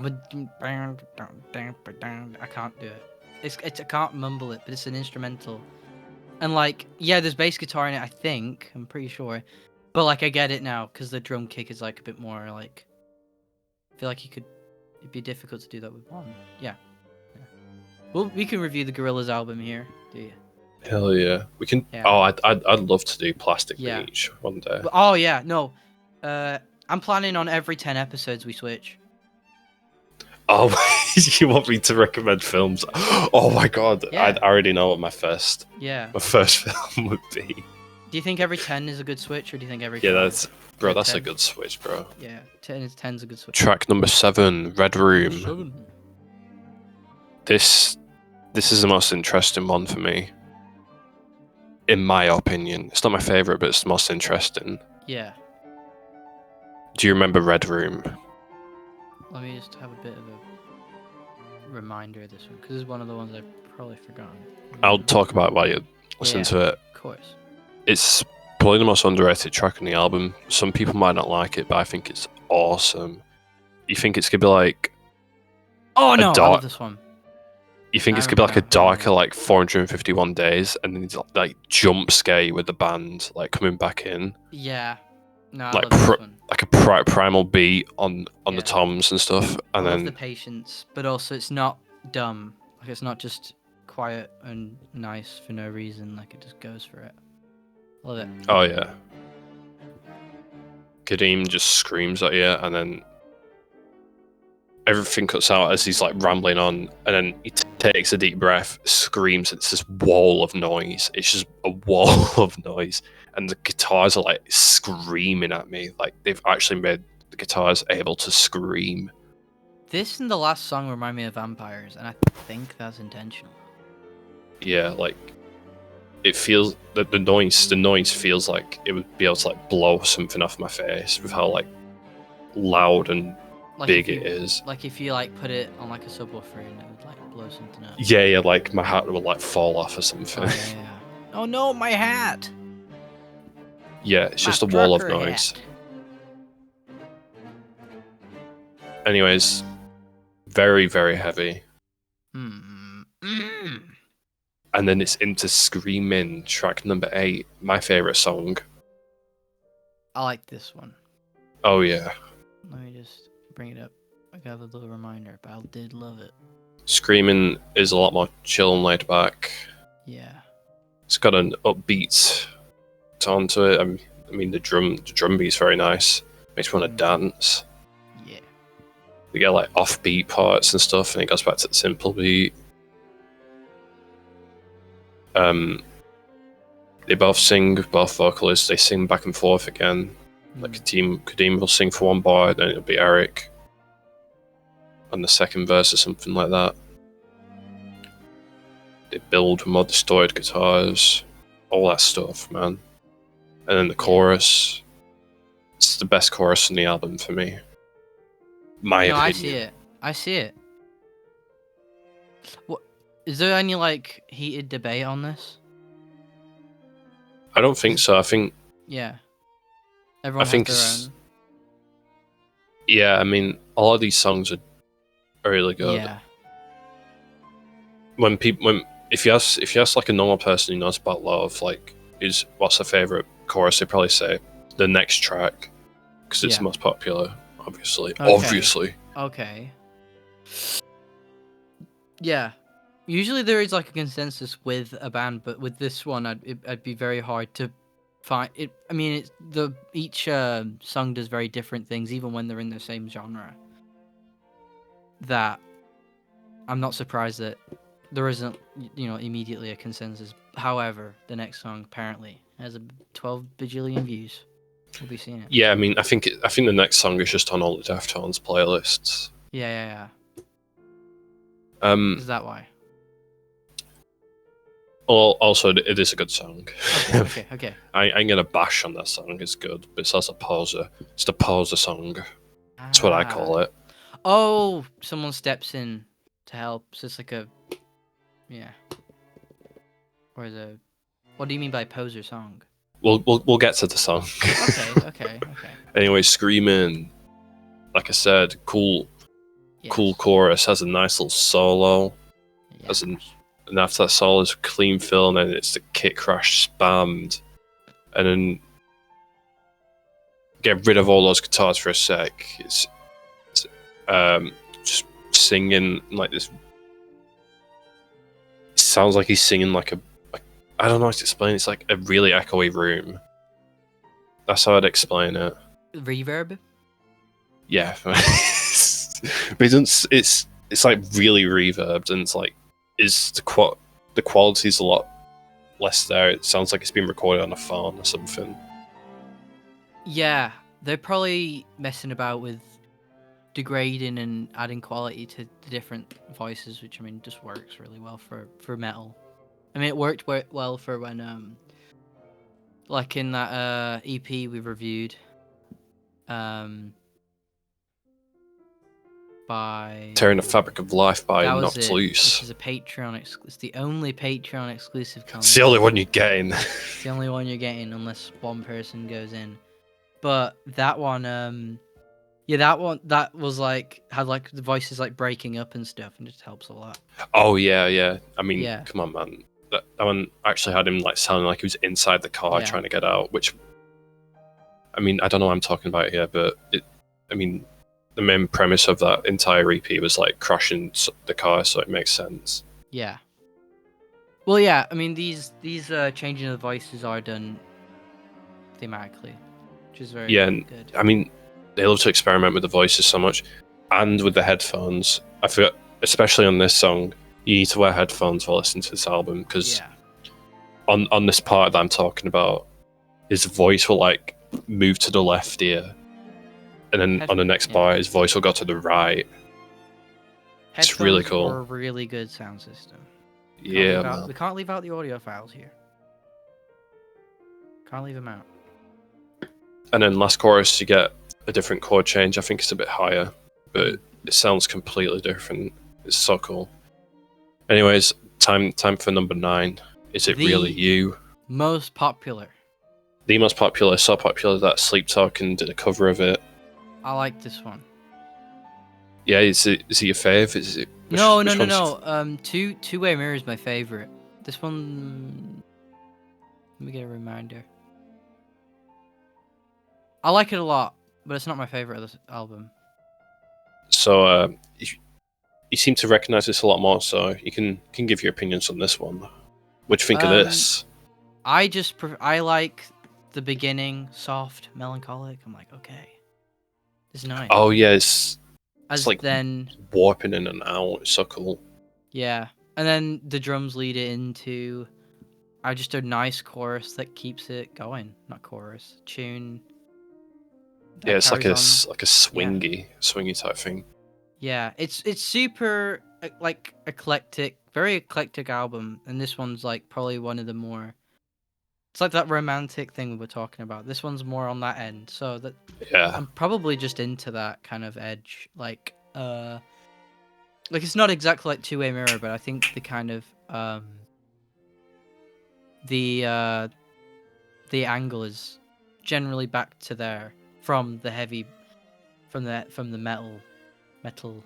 can't do it. I can't mumble it, but it's an instrumental. And like, yeah, there's bass guitar in it. I think I'm pretty sure, but like I get it now because the drum kick is like a bit more like. I feel like it'd be difficult to do that with one. Yeah. Well, we can review the Gorillaz album here. Do you? Hell yeah, we can. Yeah. Oh, I'd love to do Plastic Yeah. Beach one day. Oh yeah, no. I'm planning on every 10 episodes we switch. Oh, you want me to recommend films? Oh my god, Yeah. I already know what my first Yeah. film would be. Do you think every 10 is a good switch, or do you think every? Yeah, 5? that's a 10. good switch, bro. Yeah, 10's a good switch. Track number 7, Red Room. This is the most interesting one for me, in my opinion. It's not my favorite, but it's the most interesting. Yeah. Do you remember Red Room? Let me just have a bit of a reminder of this one, because it's one of the ones I've probably forgotten. I'll talk about it while you listen Yeah. to it. Of course. It's probably the most underrated track on the album. Some people might not like it, but I think it's awesome. You think it's gonna be like Oh no, I dark- love this one. you think I it's gonna be like a remember, I remember. darker like 451 days, and then it's like jump scare you with the band like coming back in, Yeah. No, I Like love this one. like a primal beat on Yeah. the toms and stuff, I and love then the patience, but also it's not dumb. Like it's not just quiet and nice for no reason. Like it just goes for it. Love it. oh yeah, Kadeem just screams at you, and then everything cuts out as he's like rambling on, and then he takes a deep breath, screams, and it's this wall of noise. It's just a wall of noise, and the guitars are like screaming at me. Like they've actually made the guitars able to scream. This and the last song remind me of vampires, and I think that's intentional. Yeah, like it feels that the noise feels like it would be able to like blow something off my face with how like loud and Like big if you, it is. Like if you like put it on like a subwoofer and it would like blow something up. Yeah, like my hat will like fall off or something. Oh, yeah. Oh no, my hat! Yeah, it's My just a wall of trucker noise. hat. Anyways, very, very heavy. Mm. And then it's into Screaming, track number 8, my favourite song. I like this one. Oh yeah. Let me just bring it up. I got a little reminder, but I did love it. Screaming is a lot more chill and laid back. Yeah. It's got an upbeat tone to it. I mean the drum beat's very nice. Makes me want to dance. Yeah. We get like offbeat parts and stuff, and it goes back to the simple beat. They both sing, both vocalists, they sing back and forth again. Like Kadeem will sing for one bar, then it'll be Eric on the second verse or something like that. They build more distorted guitars, all that stuff, man. And then the chorus, it's the best chorus on the album for me. My No, opinion. I see it. I see it. What is there any like heated debate on this? I don't think so. I think Yeah. Everyone think has it's- their own. yeah, I mean, all of these songs are really good. Yeah. When if you ask like a normal person who knows about Loathe, like what's their favorite chorus, they probably say the next track because it's Yeah. the most popular, obviously. Okay. Obviously. Okay. Yeah. Usually there is like a consensus with a band, but with this one, it'd be very hard to find it. I mean, each song does very different things, even when they're in the same genre. That I'm not surprised that there isn't, immediately a consensus. However, the next song apparently has 12 bajillion views. We'll be seeing it. Yeah, I mean, I think the next song is just on all the Deftones playlists. Yeah. Is that why? Well, also it is a good song. Okay. I ain't gonna bash on that song. It's good, but it's also poser. It's the poser song. That's what I call it. Oh, someone steps in to help. So it's like a, yeah. Or the, what do you mean by poser song? We'll get to the song. Okay. Anyway, screaming. Like I said, cool Yes. chorus, has a nice little solo. Yes. And after that solo is a clean fill, and then it's the kick crash spammed. And then get rid of all those guitars for a sec. It's just singing like this. It sounds like he's singing like I don't know how to explain. It's like a really echoey room. That's how I'd explain it. Reverb? Yeah, but it doesn't. It's like really reverbed, and it's like the quality's a lot less there. It sounds like it's been recorded on a phone or something. Yeah, they're probably messing about with degrading and adding quality to the different voices, which I mean just works really well for metal. I mean it worked well for when like in that EP we reviewed by Tearing the Fabric of Life by that was Knocked it. Loose. This is a Patreon it's the only Patreon exclusive comment. It's the only one you're getting. It's the only one you're getting unless one person goes in. But that one yeah, that was like had like the voices like breaking up and stuff, and it just helps a lot. Oh yeah. I mean, Yeah. come on, man. That one actually had him like sounding like he was inside the car Yeah. trying to get out. Which, I mean, I don't know what I'm talking about here, but I mean, the main premise of that entire EP was like crashing the car, so it makes sense. Yeah. Well, yeah. I mean, these changing of the voices are done thematically, which is very Yeah, and good. I mean, they love to experiment with the voices so much, and with the headphones. I forgot, especially on this song, you need to wear headphones while listening to this album because Yeah. on this part that I'm talking about, his voice will like move to the left ear, and then on the next Yeah. bar, his voice will go to the right. It's really Headphones cool. are a really good sound system. Yeah, man. We can't leave out the audio files here. Can't leave them out. And then last chorus, you get a different chord change. I think it's a bit higher, but it sounds completely different. It's so cool. Anyways, time for number 9. Is it really you? Most popular. The most popular, so popular that Sleep Token did a cover of it. I like this one. Yeah, is it your fave? Is it? No. which one's Two-way mirror is my favorite. This one. Let me get a reminder. I like it a lot, but it's not my favorite of this album. So you seem to recognize this a lot more. So you can give your opinions on this one. What do you think of this? I like the beginning, soft, melancholic. I'm like, okay, it's nice. Oh yeah, it's like then warping in and out. It's so cool. yeah, and then the drums lead it into just a nice chorus that keeps it going. Not chorus, tune. Yeah, it's like a carries on. swingy type thing. Yeah, it's super like eclectic, very eclectic album, and this one's like probably one of the more. It's like that romantic thing we were talking about. This one's more on that end, so that Yeah, I'm probably just into that kind of edge, like it's not exactly like Two-Way Mirror, but I think the kind of the angle is generally back to there from the heavy, from the metal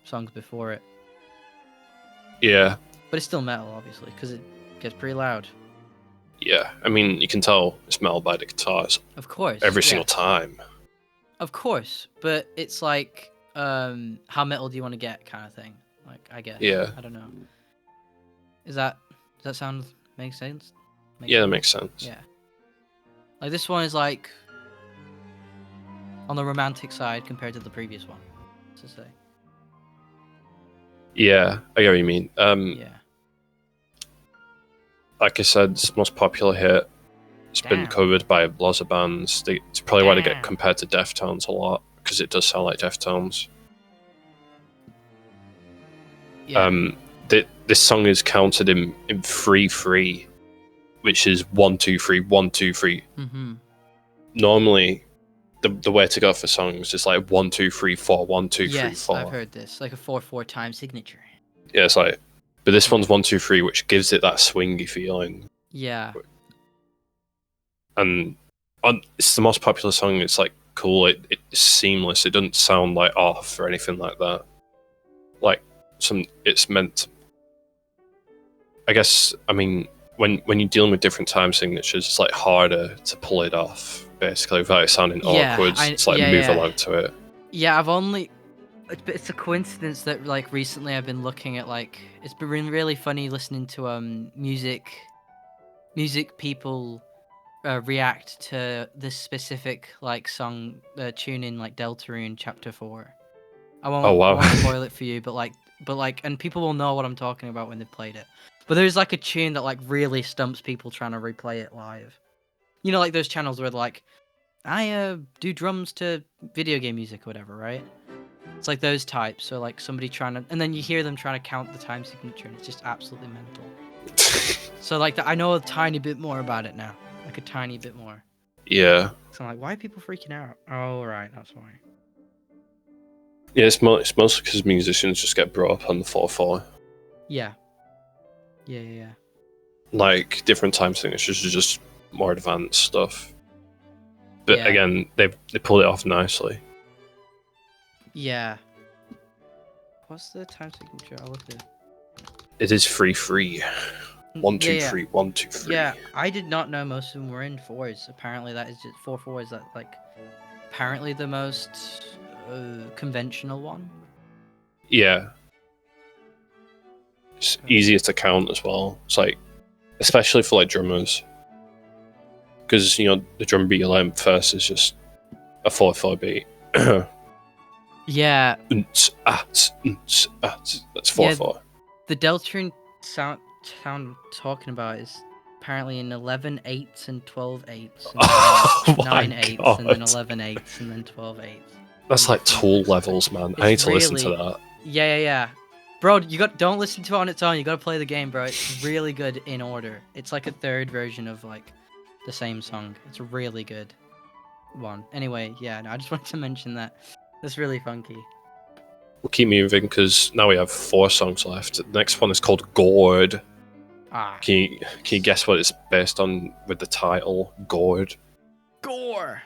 songs before it. yeah. But it's still metal, obviously, because it gets pretty loud. Yeah, I mean, you can tell it's metal by the guitars Of course. every yeah. single time. Of course, but it's like, how metal do you want to get, kind of thing. Like, I guess. Yeah. I don't know. Does that sound make sense? Yeah, that makes sense. Yeah. Like this one is like on the romantic side compared to the previous one, to say. Yeah, I get what you mean. Yeah. Like I said, it's the most popular hit. It's been Damn. covered by lots of bands. It's probably why they Damn. get compared to Deftones a lot, because it does sound like Deftones. Yeah. This song is counted in 3/3, which is 1 2 3 1 2 3. Mm-hmm. Normally, the way to go for songs is like 1 2 3 4 1 2 3 Yes, 4. I've heard this. Like a 4/4 time signature. Yeah, it's like, but this one's 1 2 3, which gives it that swingy feeling. Yeah. And it's the most popular song. It's like cool. It's seamless. It doesn't sound like off or anything like that. Like it's meant to, I guess. I mean, when you're dealing with different time signatures, it's like harder to pull it off. Basically, without it sounding awkward. It's like move along to it. Yeah, it's a coincidence that like recently I've been looking at like it's been really funny listening to music people react to this specific like song tune in like Deltarune Chapter 4. I Oh wow! won't spoil it for you, but and people will know what I'm talking about when they've played it. But there's like a tune that like really stumps people trying to replay it live. You know, like those channels where like I do drums to video game music or whatever, right? It's like those types. So like somebody trying to, and then you hear them trying to count the time signature, and it's just absolutely mental. So like I know a tiny bit more about it now, like a tiny bit more. Yeah. So I'm like, why are people freaking out? Oh right, that's why. Yeah, it's mostly because musicians just get brought up on the 4/4. Yeah. Yeah. Like different time signatures are just more advanced stuff. But again, they pulled it off nicely. Yeah. What's the time signature? I'll look at it. It is 3/3. 1 2 3 1 2 3. Yeah, I did not know most of them were in 4s. Apparently, that is just 4/4 is that like apparently the most conventional one. Yeah. It's easier to count as well. It's like, especially for like drummers, because the drum beat length first is just a 4/4 beat. Yeah. That's 4/4. The Deltarune sound I'm talking about is apparently in 11/8 and 12/8, and then 9/8 and then 11/8 and then 12/8. That's like Tool levels, man. I need to listen to that. Yeah. Bro, don't listen to it on its own. You gotta play the game, bro. It's really good in order. It's like a third version of like the same song. It's a really good one. Anyway, yeah, no, I just wanted to mention that. That's really funky. We'll keep moving because now we have 4 songs left. The next one is called Gourd. Can you guess what it's based on with the title Gourd? Gore.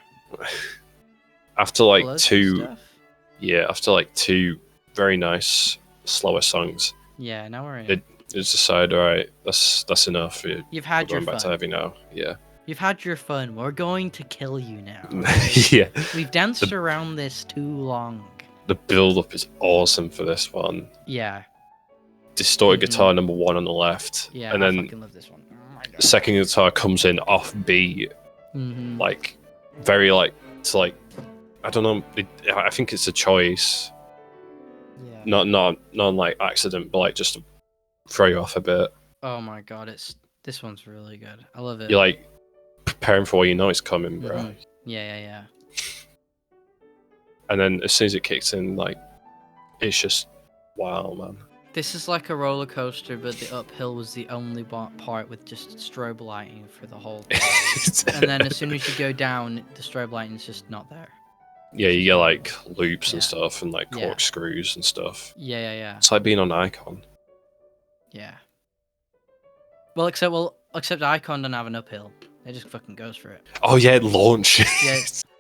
After like two very nice slower songs. Yeah, now we're in. It's decided, alright, that's enough. You've had your fun. Back to heavy now. Yeah. You've had your fun. We're going to kill you now. Yeah. We've danced around this too long. The build-up is awesome for this one. Yeah. Distorted guitar number 1 on the left. Yeah, and then I fucking love this one. Oh my God. The second guitar comes in off beat. Like, very like, it's like, I don't know, I think it's a choice. Yeah. Not like accident, but like just to throw you off a bit. Oh my God, this one's really good. I love it. You're like preparing for what you know is coming, bro. Yeah. And then as soon as it kicks in, like, it's just wow, man. This is like a roller coaster, but the uphill was the only part with just strobe lighting for the whole time. And then as soon as you go down, the strobe lighting's just not there. Yeah, you get like loops and stuff, and like corkscrews and stuff. Yeah. It's like being on Icon. Yeah. Well, except Icon doesn't have an uphill. It just fucking goes for it. Oh yeah, it launches. Yeah,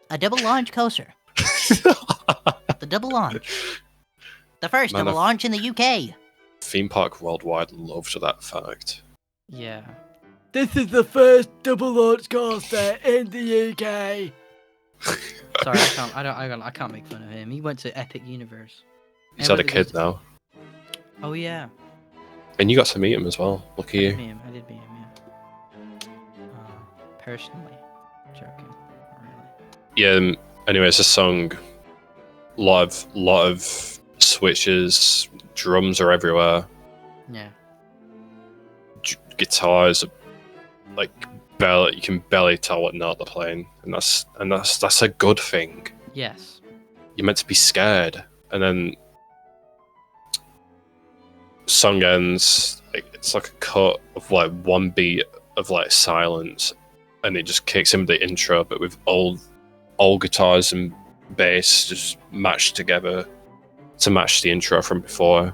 a double launch coaster. The double launch. The first double launch in the UK. Theme Park Worldwide loved that fact. Yeah. This is the first double launch coaster in the UK. Sorry, I can't make fun of him. He went to Epic Universe. He's had a kid now. Oh yeah. And you got to meet him as well. Lucky you. I did meet him, yeah. Personally. Joking. Not really. Yeah, anyways, this song, lot of switches, drums are everywhere. Yeah. Guitars are like you can barely tell what note they're playing, and that's a good thing. Yes. You're meant to be scared, and then song ends. Like, it's like a cut of like one beat of like silence, and it just kicks in with the intro, but with old all guitars and bass just matched together to match the intro from before,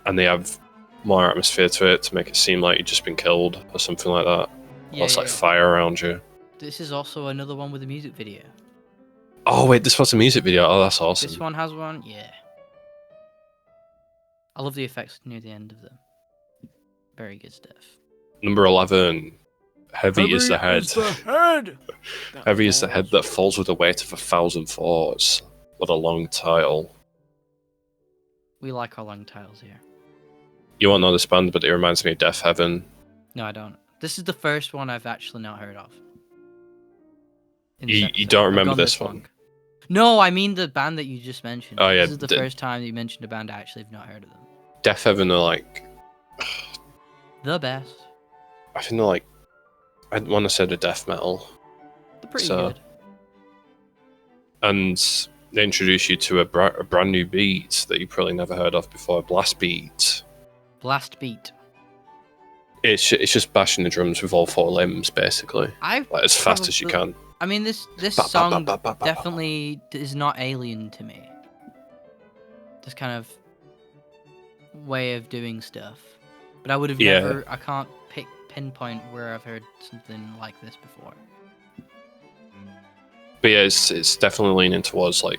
and they have more atmosphere to it to make it seem like you've just been killed or something like that. Yeah, Or it's like yeah. fire around you. This is also another one with a music video. Oh wait, this was a music video. Oh, that's awesome. This one has one, yeah. I love the effects near the end of them. Very good stuff. Number 11. Heavy is the head. Heavy is the head that falls with the weight of 1,000 thoughts. What a long title. We like our long titles here. You won't know this band, but it reminds me of Death Heaven. No, I don't. This is the first one I've actually not heard of. You don't remember this one? No, I mean the band that you just mentioned. Oh, yeah, This is the first time that you mentioned a band I actually have not heard of them. Death Heaven are like... The best. I think they're like... I want to say the death metal. They're pretty So- good. And they introduce you to a brand new beat that you probably never heard of before. Blast beat. Blast Beat. It's just bashing the drums with all 4 limbs, basically. I've Like, as fast as you can. I mean, this Ba, ba, song ba, ba, ba, ba. definitely is not alien to me. This kind of way of doing stuff. But I would have Yeah. never... I can't pinpoint where I've heard something like this before. But yeah, it's definitely leaning towards like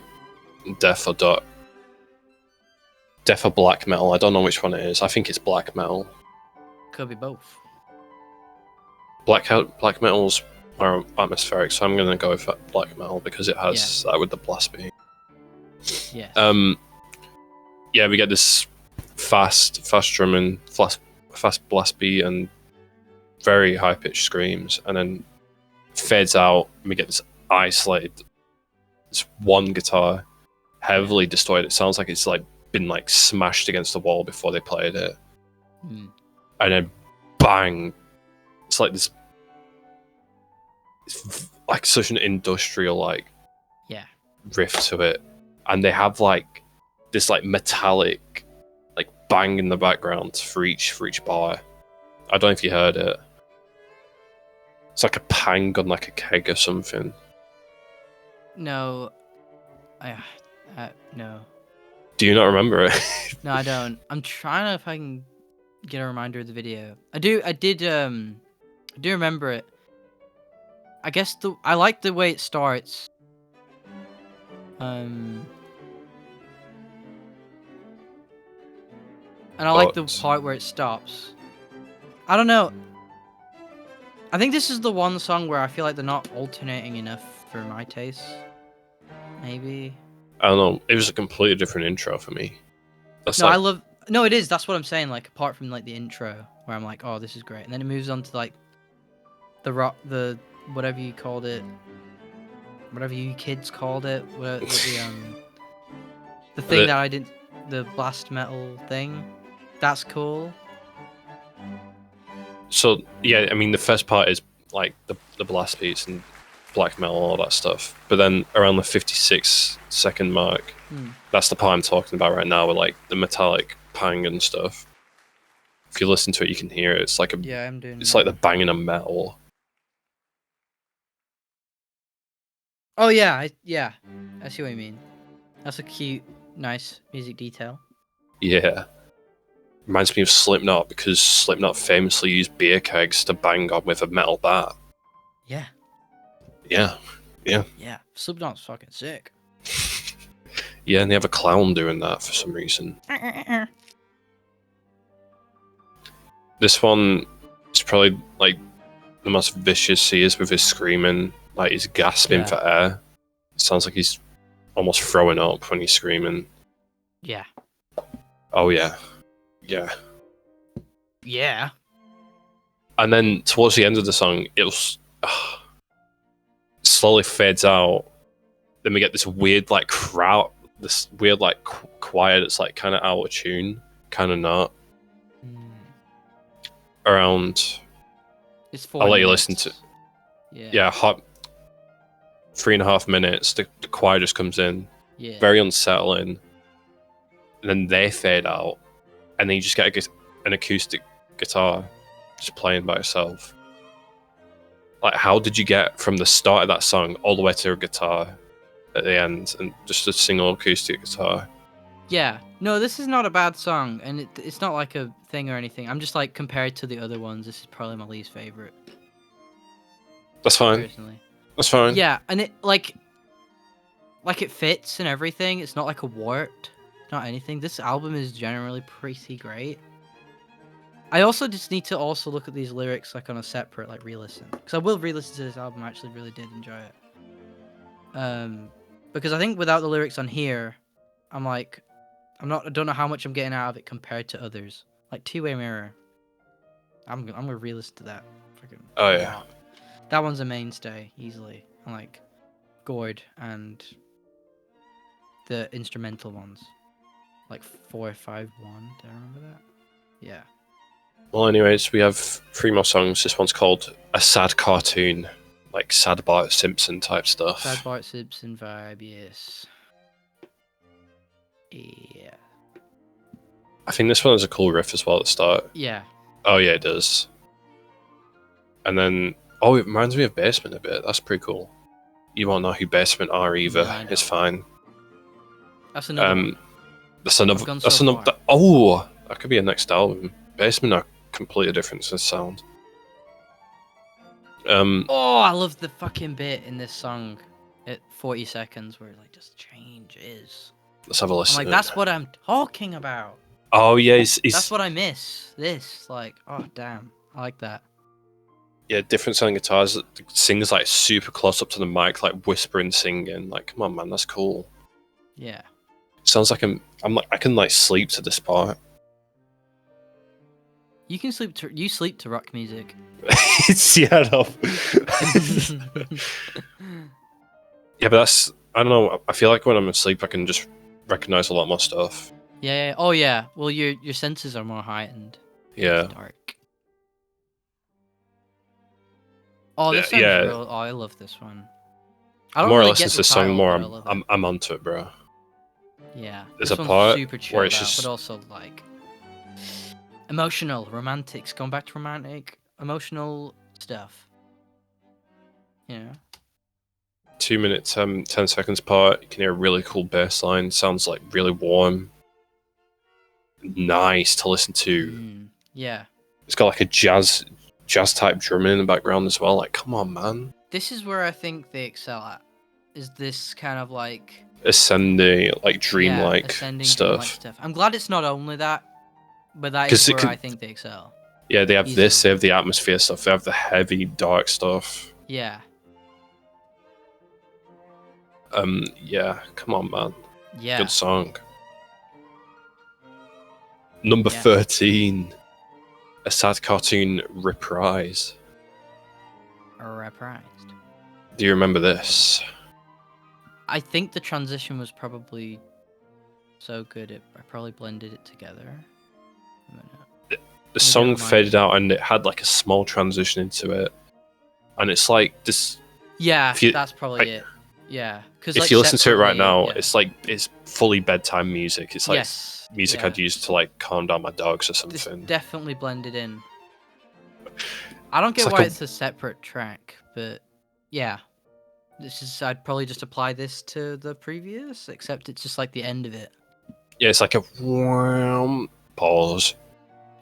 death or black metal. I don't know which one it is. I think it's black metal. Could be both. Black metal's more atmospheric, so I'm gonna go with black metal because it has that with the blast beat. Yes. Yeah, we get this fast drumming, fast blast beat, and very high pitched screams, and then fades out, and we get this isolated, this one guitar, heavily distorted. It sounds like it's like been like smashed against the wall before they played it, and then bang! It's like this. It's like such an industrial like riff to it, and they have like this like metallic like bang in the background for each bar. I don't know if you heard it. It's like a pang on like a keg or something. No. No. Do you not remember it? No, I don't. I'm trying to if I can get a reminder of the video. I did remember it. I guess I like the way it starts. And I like the part where it stops. I don't know. I think this is the one song where I feel like they're not alternating enough for my taste. Maybe. I don't know. It was a completely different intro for me. That's No, like, I love. No, it is. That's what I'm saying. Like, apart from like the intro, where I'm like, oh, this is great, and then it moves on to like the rock, the whatever you called it, whatever you kids called it, the thing that I didn't, the blast metal thing. That's cool. So yeah, I mean the first part is like the blast beats and black metal, all that stuff. But then around the 56-second mark, that's the part I'm talking about right now, with like the metallic pang and stuff. If you listen to it, you can hear it. It's like I'm doing. It's like the banging of metal. Oh yeah, I see what you mean. That's a cute, nice music detail. Yeah. Reminds me of Slipknot, because Slipknot famously used beer kegs to bang on with a metal bat. Yeah. Yeah. Yeah. Yeah. Slipknot's fucking sick. Yeah, and they have a clown doing that for some reason. This one is probably like the most vicious he is with his screaming. Like he's gasping for air. It sounds like he's almost throwing up when he's screaming. Yeah. Oh yeah. Yeah. Yeah. And then towards the end of the song, slowly fades out. Then we get this weird like crowd, this weird like quiet. It's like kind of out of tune, kind of not. Around. It's 4 I'll let you minutes. listen to. Yeah. Yeah, hot. 3.5 minutes. The choir just comes in. Yeah. Very unsettling. And then they fade out, and then you just get an acoustic guitar just playing by itself. Like, how did you get from the start of that song all the way to a guitar at the end, and just a single acoustic guitar? Yeah. No, this is not a bad song, and it's not like a thing or anything. I'm just like, compared to the other ones, this is probably my least favorite. That's fine. Personally. That's fine. Yeah, and it like it fits and everything. It's not like a warped, not anything. This album is generally pretty great. I also just need to also look at these lyrics like on a separate like re-listen, because I will re-listen to this album. I actually really did enjoy it. Because I think without the lyrics on here, I'm like, I don't know how much I'm getting out of it compared to others. Like Two-Way Mirror. I'm gonna re-listen to that. Freaking Oh yeah. lot. That one's a mainstay easily. And like Gourd and the instrumental ones, like 451. Do I remember that? Yeah. Well, anyways, we have 3 more songs. This one's called A Sad Cartoon, like sad Bart Simpson type stuff. Sad Bart Simpson vibe, yes. Yeah. I think this one has a cool riff as well at the start. Yeah. Oh yeah, it does. And then, oh, it reminds me of Basement a bit. That's pretty cool. You won't know who Basement are either. No, I It's don't. fine. That's another one. That's another. I've gone That's so another. far. Oh, that could be a next album. Basement are completely different in sound. Oh, I love the fucking bit in this song at 40 seconds where it like just changes. Let's have a listen. I'm like, to that's it. what I'm talking about. Oh yeah, he's That's what I miss. This, like, oh damn, I like that. yeah, different sounding guitars. Sings like super close up to the mic, like whispering, singing. Like, come on, man, that's cool. Yeah. Sounds like I'm like I can like sleep to this part. You can sleep to rock music. Yeah, no. Yeah, but that's I don't know. I feel like when I'm asleep, I can just recognize a lot more stuff. Yeah. Oh yeah. Well, your senses are more heightened. Yeah. It's dark. Oh, this sounds real. Oh, I love this one. I don't More or really less, get it's the a song. title, More, but I love it. I'm onto it, bro. Yeah. There's this a one's part super where chilled it's out, just but also like emotional, romantics. Going back to romantic, emotional stuff. You know. 2 minutes, 10 seconds part. You can hear a really cool bass line. Sounds like really warm, nice to listen to. Yeah. It's got like a jazz type drumming in the background as well. Like, come on, man. This is where I think they excel at. Is this kind of like Ascending, like dreamlike ascending stuff. dreamlike stuff. I'm glad it's not only that, but that 'Cause is it where could- I think they excel. Yeah, they have Easily. this. They have the atmosphere stuff. They have the heavy, dark stuff. Yeah. Yeah. Come on, man. Yeah. Good song. Number Yeah. 13, A Sad Cartoon Reprise. Reprised. Do you remember this? I think the transition was probably so good. I probably blended it together. A minute. The Maybe song it might- faded out and it had like a small transition into it, and it's like this. Yeah, If you- that's probably like, it. Yeah, because If you listen to it right now, yeah. it's fully bedtime music. It's like yes, music yeah. I'd use to like calm down my dogs or This something. definitely blended in. I don't get It's why like a- it's a separate track, but yeah, this is. I'd probably just apply this to the previous, except it's just like the end of it. Yeah, it's like a pause.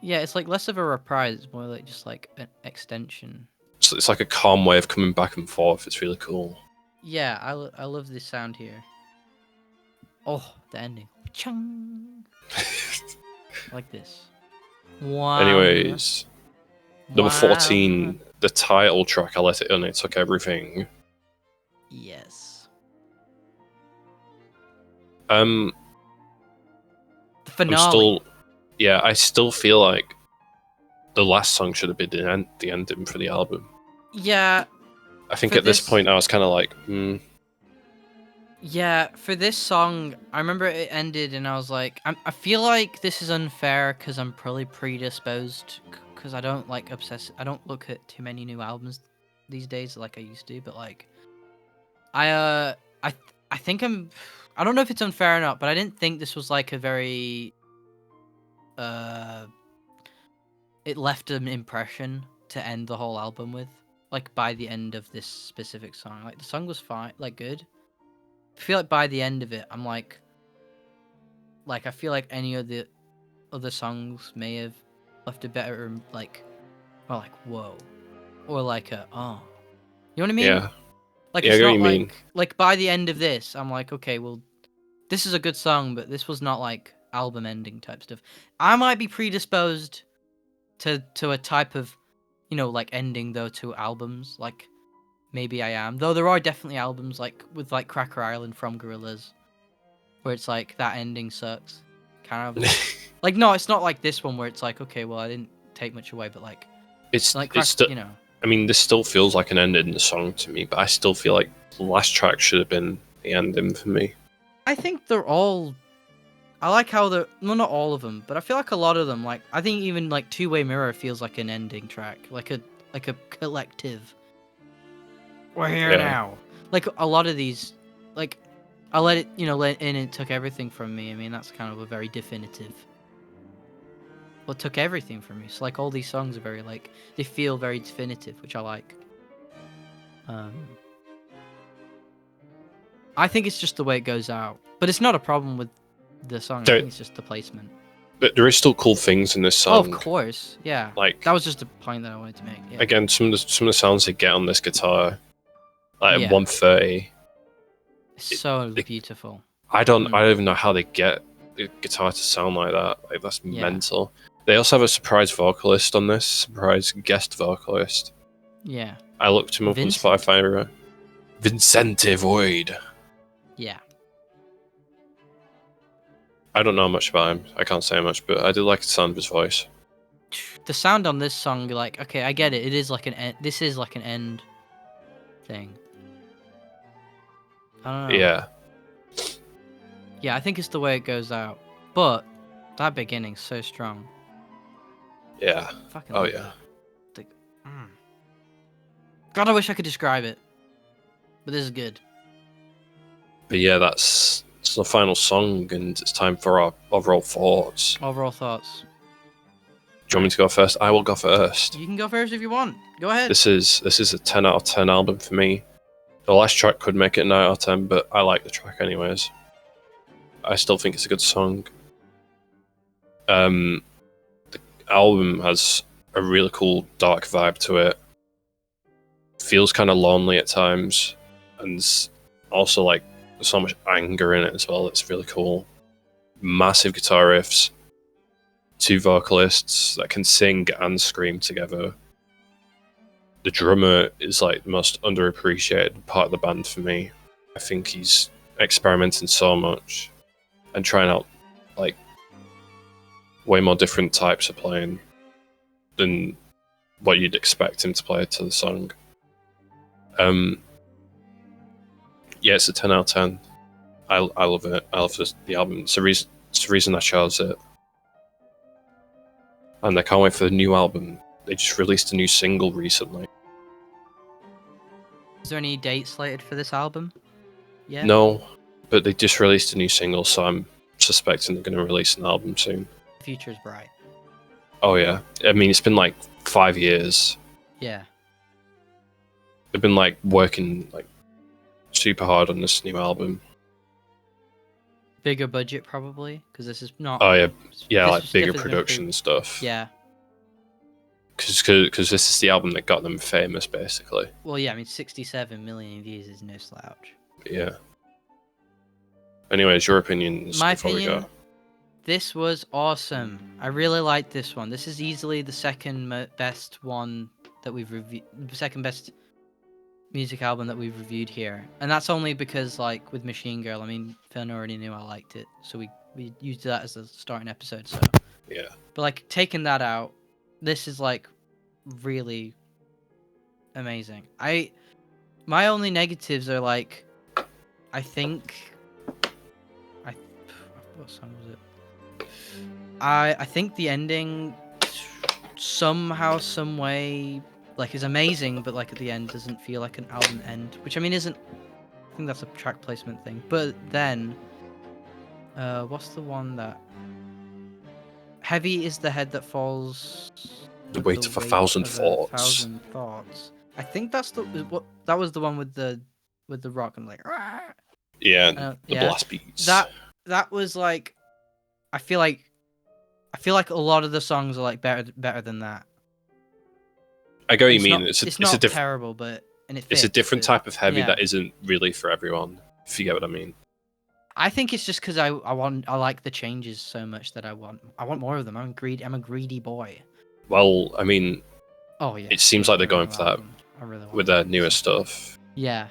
Yeah, it's like less of a reprise. It's more like just like an extension. So it's like a calm way of coming back and forth. It's really cool. Yeah, I love this sound here. Oh, the ending. Chung. Like this. Wow. Anyways, number Wow. 14, the title track, I Let It In, It Took Everything. Yes. Um, The finale. I'm still, yeah, I still feel like the last song should have been the ending for the album. Yeah, I think For at this this- point I was kind of like, yeah. For this song, I remember it ended, and I was like, I feel like this is unfair because I'm probably predisposed because I don't like obsess. I don't look at too many new albums these days like I used to. But like, I think I don't know if it's unfair or not, but I didn't think this was like a very it left an impression to end the whole album with. like by the end of this specific song. Like the song was fine, like good. I feel like by the end of it, I'm like I feel like any of the other songs may have left a better like, or like whoa, or like a oh, you know what I mean? Yeah. Like Yeah, I it's get what not you mean. like by the end of this, I'm like okay, well, this is a good song, but this was not like album ending type stuff. I might be predisposed to a type of, you know, like ending though to albums. Like maybe I am. Though there are definitely albums like with like Cracker Island from Gorillaz where it's like that ending sucks. Kind of like no, it's not like this one where it's like okay, well I didn't take much away, but like it's Crack, still. you know. I mean, this still feels like an ending in the song to me, but I still feel like the last track should have been the ending for me. I think they're all. I like how they're well, not all of them, but I feel like a lot of them. Like I think even like Two Way Mirror feels like an ending track, like a collective. We're here Yeah. now. Like a lot of these, like I let it, you know, let in. It took everything from me. I mean, that's kind of a very definitive. Well, it took everything from me. So like all these songs are very like they feel very definitive, which I like. I think it's just the way it goes out, but it's not a problem with the song. I There- think it's just the placement. But there is still cool things in this Oh, song. of course, yeah. Like That was just a point that I wanted to make. Yeah. again, some of the sounds they get on this guitar, like Yeah. at 130. It's so it- beautiful. I don't even know how they get the guitar to sound like that. Like that's Yeah. mental. They also have a surprise vocalist on this, surprise guest vocalist. Yeah. I looked him up Vincent? on Spotify. Vincente Void. Yeah. I don't know much about him. I can't say much, but I did like the sound of his voice. The sound on this song, like, okay, I get it. It is like an end. This is like an end thing. I don't know. Yeah. Yeah, I think it's the way it goes out. But that beginning's so strong. Yeah. Fucking Oh love yeah. that. God, I wish I could describe it. But this is good. But yeah, it's the final song, and it's time for our overall thoughts. Overall thoughts. Do you want me to go first? I will go first. You can go first if you want. Go ahead. This is a 10 out of 10 album for me. The last track could make it 9 out of 10, but I like the track anyways. I still think it's a good song. The album has a really cool dark vibe to it. Feels kind of lonely at times, and also like there's so much anger in it as well. It's really cool. Massive guitar riffs. 2 vocalists that can sing and scream together. The drummer is like the most underappreciated part of the band for me. I think he's experimenting so much and trying out like way more different types of playing than what you'd expect him to play to the song. Yeah, it's a 10 out of 10. I love it. I love the album. It's the reason I chose it. And I can't wait for the new album. They just released a new single recently. Is there any date slated for this album? Yeah. No, but they just released a new single, so I'm suspecting they're going to release an album soon. The future's bright. Oh yeah, I mean it's been like 5 years. Yeah. They've been like working like super hard on this new album. Bigger budget probably, because this is not. Oh yeah, yeah, this like was bigger definitely production stuff. Yeah. Because this is the album that got them famous, basically. Well, yeah. I mean, 67 million views is no slouch. Yeah. Anyways, your opinions My before opinion, we go. this was awesome. I really liked this one. This is easily the second best one that we've reviewed. Second best music album that we've reviewed here, and that's only because, like, with Machine Girl, I mean, Finn already knew I liked it, so we used that as a starting episode. So, Yeah. but like taking that out, this is like really amazing. My only negatives are like, I think, what song was it? I think the ending somehow, some way, like is amazing, but like at the end doesn't feel like an album end, which I mean isn't. I think that's a track placement thing. But then, what's the one that? Heavy is the head that falls. The weight of a thousand thoughts. Thousand thoughts. I think that's that was the one with the rock and like. Yeah, the Yeah. blast beats. That was like, I feel like a lot of the songs are like better than that. I get what you It's mean. not, It's not a different. terrible, but and it It's fits, a different but, type of heavy yeah. that isn't really for everyone. If you get what I mean. I think it's just because I like the changes so much that I want more of them. I'm a greedy boy. Well, I mean, Oh yeah. it seems like they're going for that I really like with their newer stuff. Yeah.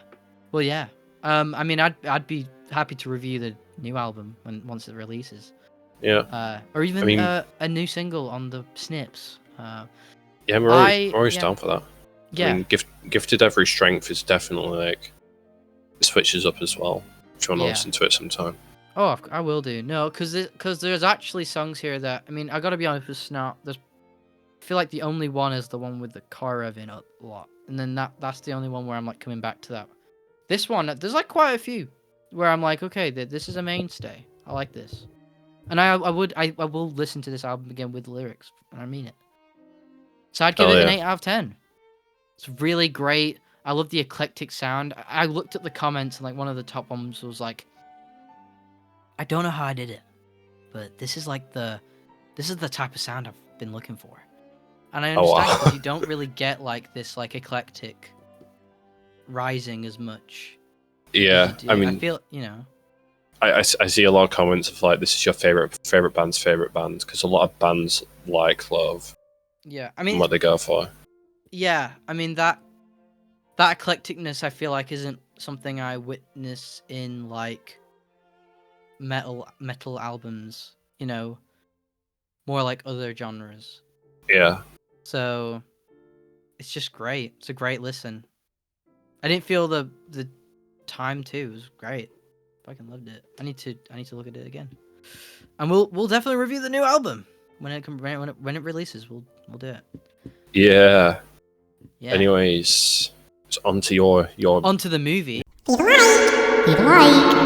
Well, yeah. I mean, I'd be happy to review the new album once it releases. Yeah. Or even I mean, a new single on the Snips. Yeah, we're always down for that. Yeah. I mean, Gifted Every Strength is definitely like it switches up as well. If you want to listen to it sometime. Oh, I will do. No, because there's actually songs here that, I mean, I gotta be honest with Snap. I feel like the only one is the one with the car revving up a lot, and then that's the only one where I'm like coming back to that. This one, there's like quite a few where I'm like, okay, this is a mainstay. I like this, and I will listen to this album again with lyrics, and I mean it. So I'd give it an 8 out of 10. It's really great. I love the eclectic sound. I looked at the comments, and like one of the top ones was like, I don't know how I did it, but this is the type of sound I've been looking for. And I understand because you don't really get like this like eclectic rising as much. Yeah, I mean, I feel, you know. I see a lot of comments of like, this is your favorite band's favorite band, because a lot of bands like Loathe. Yeah, I mean, what they go for. Yeah, I mean that eclecticness I feel like isn't something I witness in like metal albums, you know, more like other genres. Yeah. So it's just great. It's a great listen. I didn't feel the time too. It was great. Fucking loved it. I need to look at it again. And we'll definitely review the new album when it releases. We'll do it. Yeah. Yeah. Anyways, it's onto your onto the movie. Leave a like.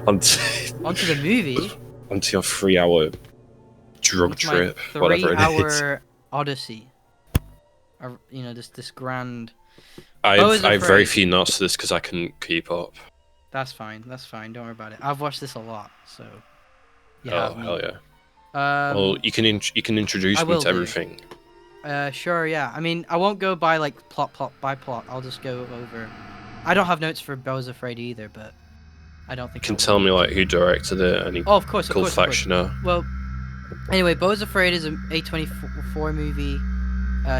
Onto the movie. Onto your 3-hour drug trip, whatever it is. 3-hour odyssey. You know, this grand. I have very few notes to this because I couldn't keep up. That's fine. Don't worry about it. I've watched this a lot, so. Oh hell yeah! Well, you can introduce me to everything. Sure. Yeah. I mean, I won't go by like plot by plot. I'll just go over. I don't have notes for Beau Is Afraid either, but I don't think. You can tell me like who directed it, any of course, cool facts you know. Well, anyway, Beau Is Afraid is an A24 movie.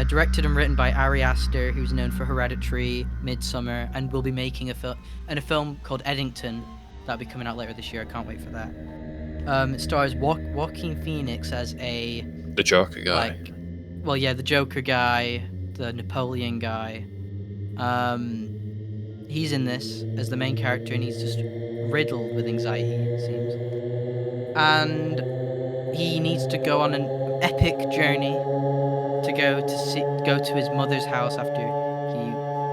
Directed and written by Ari Aster, who's known for Hereditary, Midsummer, and will be making a film called Eddington that'll be coming out later this year. I can't wait for that. It stars Joaquin Phoenix as the Joker guy. The Joker guy, the Napoleon guy. He's in this as the main character, and he's just riddled with anxiety, it seems. And he needs to go on an epic journey to go to his mother's house after he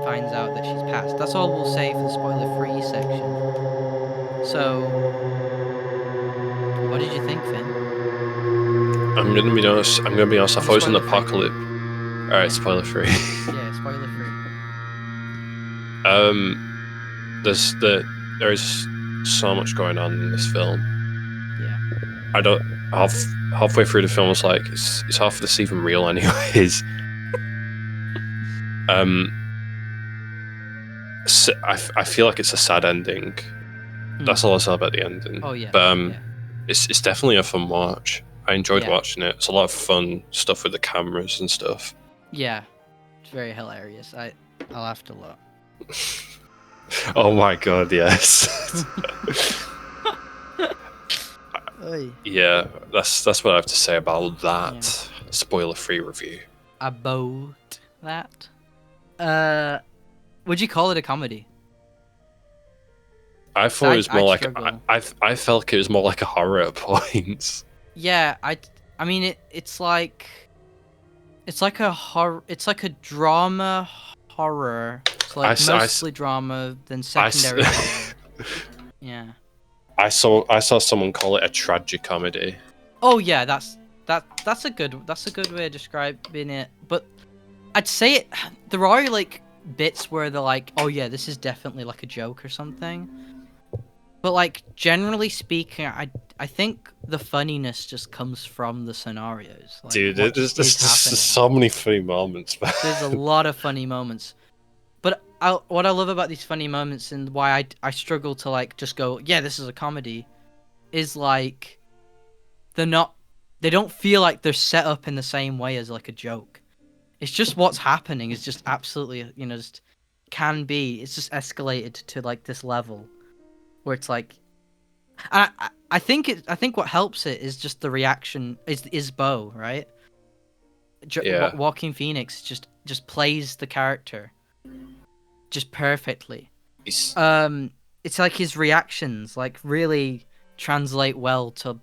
finds out that she's passed. That's all we'll say for the spoiler-free section. So, what did you think, Finn? I'm gonna be honest. I thought it was an apocalypse. All right, spoiler-free. Yeah, spoiler-free. There is so much going on in this film. Yeah. Halfway through the film, I was like, is half of this even real, anyways? I feel like it's a sad ending. That's all I'll say about the ending. Oh yeah. But it's definitely a fun watch. I enjoyed watching it. It's a lot of fun stuff with the cameras and stuff. Yeah, it's very hilarious. I laughed a lot. Oh my god, yes. Yeah, that's what I have to say about that spoiler-free review. About that. Would you call it a comedy? I thought it was more like I felt it was more like a horror at points. Yeah, I mean it's like a horror. It's like a drama horror. It's like mostly drama, then secondary horror. Yeah. I saw someone call it a tragic comedy. Oh yeah, that's That's a good way of describing it. But I'd say there are like bits where they're like, oh yeah, this is definitely like a joke or something. But like generally speaking, I think the funniness just comes from the scenarios. Like, Dude, what there's is just happening. so many funny moments, man. There's a lot of funny moments. But what I love about these funny moments and why I struggle to like just go, yeah, this is a comedy, is like they don't feel like they're set up in the same way as like a joke. It's just what's happening is just absolutely, just it's just escalated to like this level where it's like, I think what helps it is just the reaction is Beau, right? Yeah. Joaquin Phoenix just plays the character just perfectly. He's It's like his reactions like really translate well to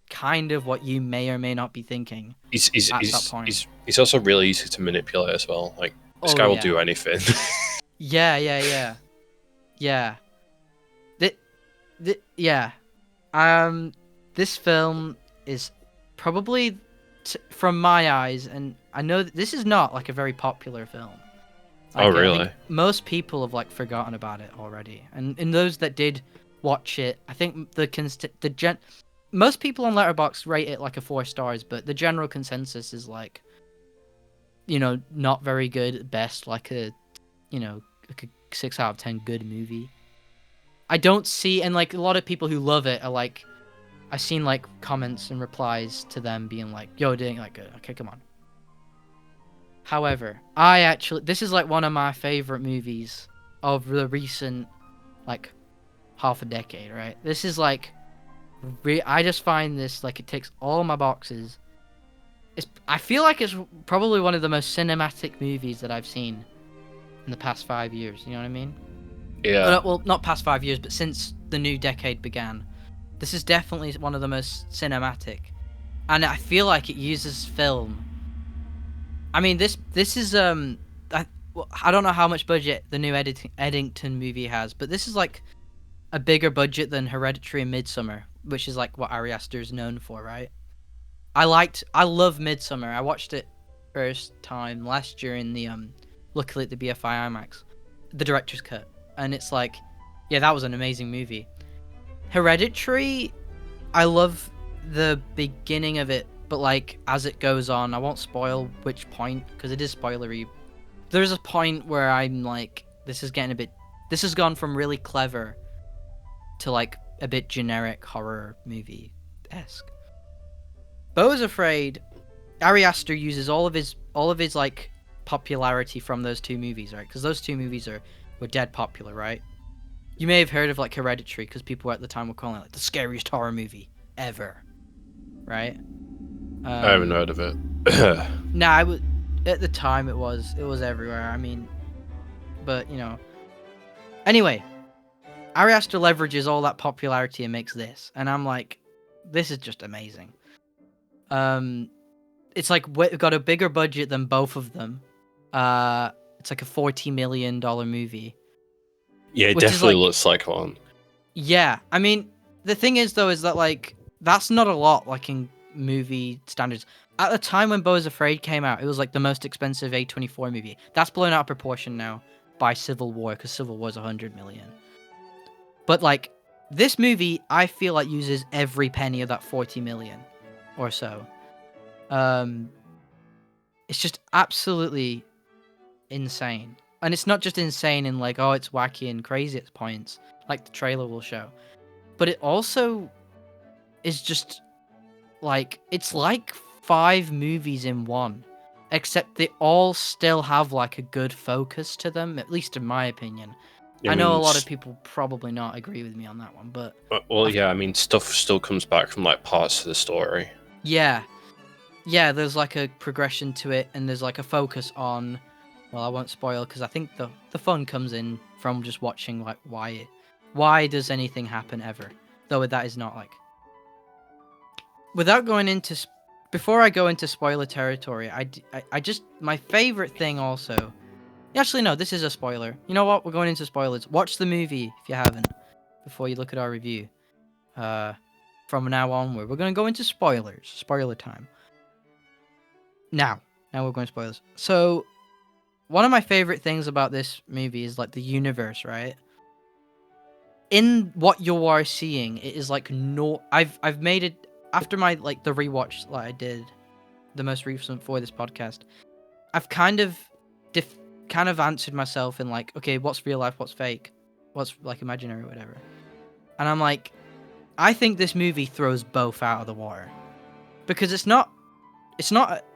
kind of what you may or may not be thinking at that point. he's also really easy to manipulate as well. Like this guy will do anything. Yeah. Yeah. This film is probably, from my eyes, and I know that this is not like a very popular film. Like, Oh, I really? think most people have like forgotten about it already, and in those that did watch it, I think most people on Letterboxd rate it like a 4 stars, but the general consensus is like, not very good at best, like a 6 out of 10 good movie. I don't see, and like a lot of people who love it are like, I've seen like comments and replies to them being like, yo, didn't like it. Okay, come on. However, this is like one of my favorite movies of the recent like half a decade, right? This is like, I just find this like it ticks all my boxes. I feel like it's probably one of the most cinematic movies that I've seen in the past 5 years. You know what I mean? Yeah. Well, not past 5 years, but since the new decade began. This is definitely one of the most cinematic, and I feel like it uses film. I mean, this is I don't know how much budget the new Eddington movie has, but this is like a bigger budget than Hereditary and Midsummer, which is like what Ari Aster is known for, right? I love Midsummer. I watched it first time last year in the luckily at the BFI IMAX, the director's cut, and it's like, yeah, that was an amazing movie. Hereditary, I love the beginning of it, but like as it goes on, I won't spoil which point because it is spoilery. There's a point where I'm like, this has gone from really clever to like a bit generic horror movie-esque. Beau Is Afraid, Ari Aster uses all of his like popularity from those two movies, right? Because those two movies were dead popular, right? You may have heard of like Hereditary because people at the time were calling it like the scariest horror movie ever, right? I haven't heard of it. Nah, at the time it was everywhere. I mean, but anyway, Ari Aster leverages all that popularity and makes this, and I'm like, this is just amazing. It's like we've got a bigger budget than both of them. It's like a $40 million movie. Yeah, it definitely looks like one. Yeah, I mean, the thing is though, is that like that's not a lot, like in movie standards. At the time when Beau Is Afraid came out, it was like the most expensive A24 movie. That's blown out of proportion now by Civil War, because Civil War was 100 million. But like this movie, I feel like uses every penny of that 40 million or so. It's just absolutely insane. And it's not just insane in like, oh, it's wacky and crazy at points, like the trailer will show. But it also is just like, it's like 5 movies in one. Except they all still have like a good focus to them, at least in my opinion. I know a lot of people probably not agree with me on that one, but... Well, yeah, I mean, stuff still comes back from like parts of the story. Yeah. Yeah, there's like a progression to it, and there's like a focus on... Well, I won't spoil, because I think the fun comes in from just watching, like, why does anything happen ever? Though that is not, like... Without going into... Before I go into spoiler territory, I just... My favorite thing also... Actually, no, this is a spoiler. You know what? We're going into spoilers. Watch the movie, if you haven't, before you look at our review. From now onward, we're going to go into spoilers. Spoiler time. Now we're going spoilers. So, one of my favorite things about this movie is like the universe, right? In what you are seeing, it is like no. I've made it after my like the rewatch that I did, the most recent for this podcast. I've kind of answered myself in like, okay, what's real life, what's fake, what's like imaginary, whatever. And I'm like, I think this movie throws both out of the water because it's not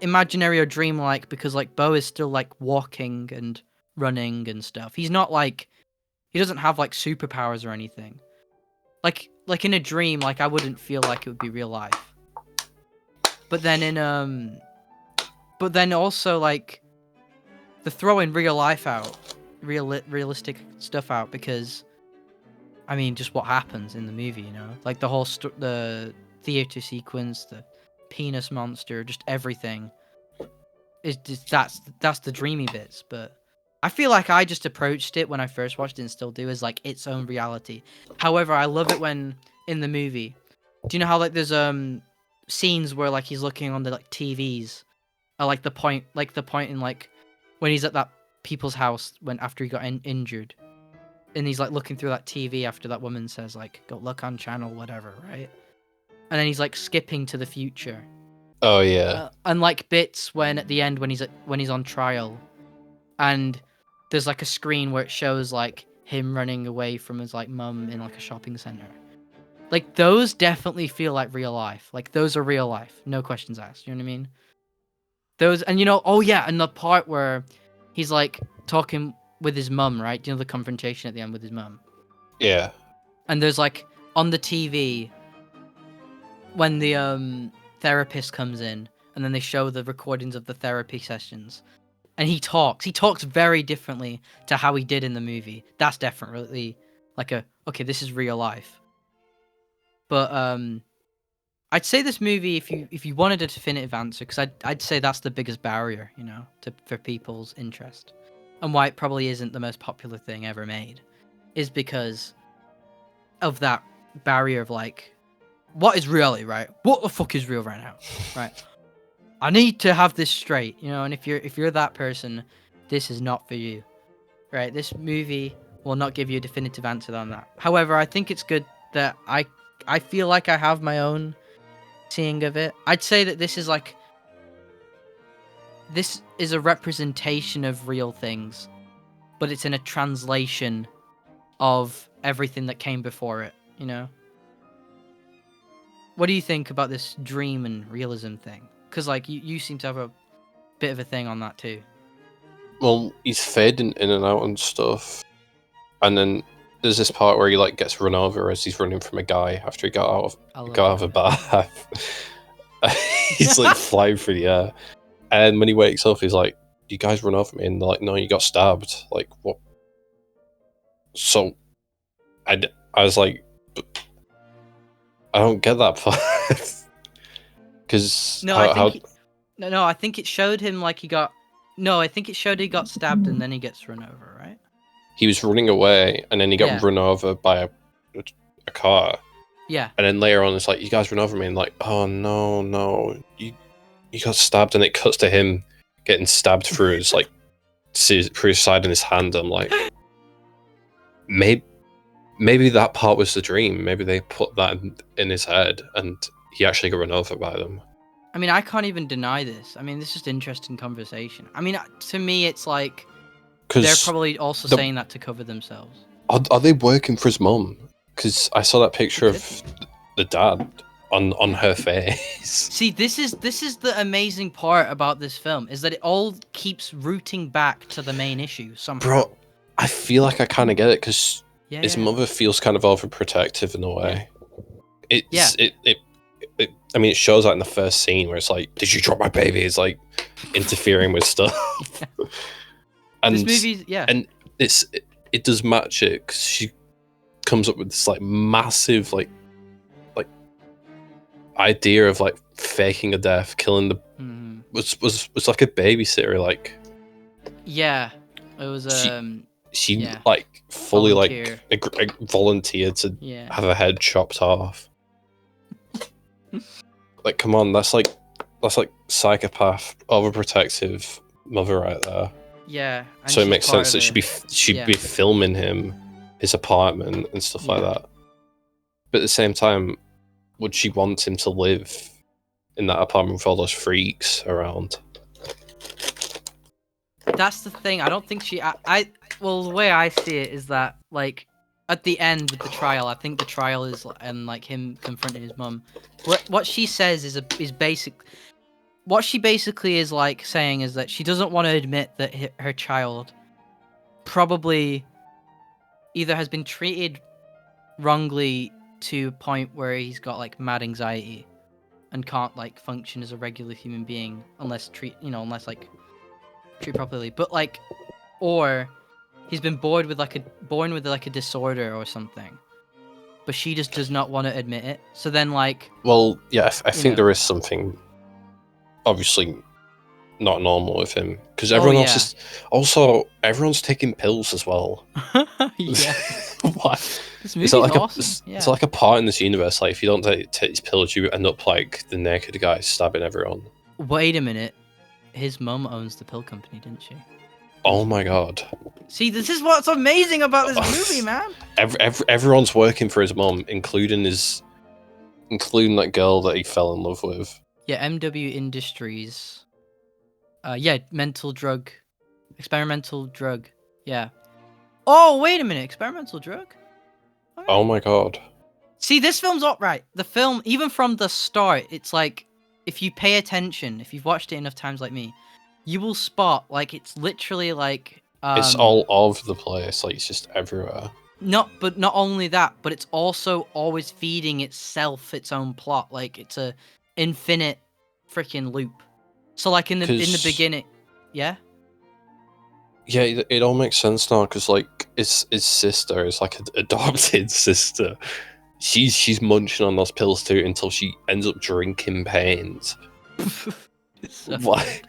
imaginary or dreamlike because like Beau is still like walking and running and stuff. He's not like he doesn't have like superpowers or anything. Like in a dream, like I wouldn't feel like it would be real life. But then but then also like the throwing real life out, realistic stuff out because I mean just what happens in the movie, you know? Like the whole the theater sequence, the penis monster, just everything is just that's the dreamy bits. But I feel like I just approached it when I first watched it and still do as like its own reality. However, I love it when in the movie, do you know how like there's scenes where like he's looking on the like TVs, or like the point in like when he's at that people's house when after he got injured, and he's like looking through that TV after that woman says like go look on channel whatever, right? And then he's like skipping to the future. Oh yeah. And like bits when at the end when he's on trial, and there's like a screen where it shows like him running away from his like mum in like a shopping center. Like those definitely feel like real life. Like those are real life, no questions asked. You know what I mean? Those, and you know, oh yeah, and the part where he's like talking with his mum, right? You know the confrontation at the end with his mum. Yeah. And there's like on the TV when the therapist comes in, and then they show the recordings of the therapy sessions, and he talks very differently to how he did in the movie. That's definitely like okay, this is real life. But I'd say this movie, if you wanted a definitive answer, because I'd say that's the biggest barrier, you know, for people's interest, and why it probably isn't the most popular thing ever made, is because of that barrier of like, what is really right? What the fuck is real right now? Right? I need to have this straight, you know. And if you're that person, this is not for you, right? This movie will not give you a definitive answer on that. However, I think it's good that I feel like I have my own seeing of it. I'd say that this is a representation of real things, but it's in a translation of everything that came before it, you know? What do you think about this dream and realism thing? Because, like, you seem to have a bit of a thing on that, too. Well, he's fading in and out and stuff. And then there's this part where he, like, gets run over as he's running from a guy after he got out of a bath. He's, like, flying through the air. And when he wakes up, he's like, you guys run over me? And they're like, no, you got stabbed. Like, what? So, I was like, I don't get that part. Because I think it showed him like he got. No, I think it showed he got stabbed and then he gets run over, right? He was running away and then he got run over by a car. Yeah. And then later on, it's like, you guys run over me, and like, oh no, you got stabbed, and it cuts to him getting stabbed through his like through his side in his hand. I'm like, maybe that part was the dream. Maybe they put that in his head, and he actually got run over by them. I mean, I can't even deny this. I mean, this is just interesting conversation. I mean, to me, it's like they're probably also saying that to cover themselves. Are they working for his mum? Because I saw that picture of the dad on her face. See, this is the amazing part about this film, is that it all keeps rooting back to the main issue somehow. Bro, I feel like I kind of get it, because his mother feels kind of overprotective in a way. I mean, it shows that in the first scene where it's like, did you drop my baby? It's like interfering with stuff. And this movie, and it does match it, because she comes up with this like massive like idea of like faking a death, killing the was like a babysitter, like it was she like fully volunteer. like volunteered to have her head chopped off. Like, come on, that's psychopath, overprotective mother right there. Yeah. And So it she's makes part sense of that she'd be filming him, his apartment and stuff like that. But at the same time, would she want him to live in that apartment with all those freaks around? That's the thing. I don't think she. Well, the way I see it is that, like, at the end with the trial, I think the trial is and like him confronting his mum. What she says is basic. What she basically is like saying is that she doesn't want to admit that her child probably either has been treated wrongly to a point where he's got like mad anxiety and can't like function as a regular human being unless treated properly, but like, or he's been born with like a disorder or something, but she just does not want to admit it. So then, like, well, yeah, I think there is something obviously not normal with him because everyone else is also everyone's taking pills as well. Yeah. Why? This movie's awesome. It's like a part in this universe. Like, if you don't take these pills, you end up like the naked guy stabbing everyone. Wait a minute. His mum owns the pill company, didn't she? Oh my god. See, this is what's amazing about this movie, man. Everyone's working for his mum, including that girl that he fell in love with. Yeah, MW Industries. Experimental drug. Yeah. Oh, wait a minute, experimental drug? Okay. Oh my god. See, this film's right. The film, even from the start, it's like, if you pay attention, if you've watched it enough times like me, you will spot, like, it's literally like... it's all over the place, like, it's just everywhere. Not only that, but it's also always feeding itself its own plot. Like, it's a infinite freaking loop. So, like, in the beginning... Yeah? Yeah, it all makes sense now, because, like, his sister is, like, an adopted sister. She's munching on those pills too until she ends up drinking paint. So why?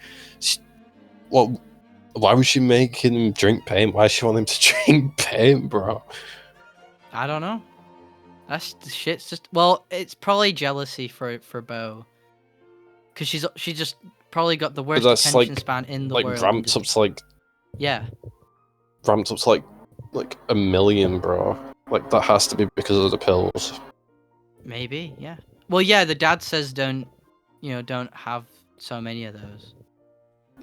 Why was she making him drink paint? Why does she want him to drink paint, bro? I don't know. That's the shit's just... Well, it's probably jealousy for Beau. Because she just probably got the worst attention span in the world. Ramped up to like... Yeah. Ramped up to like 1 million, bro. Like, that has to be because of the pills. Maybe, yeah. Well, yeah, the dad says don't have so many of those.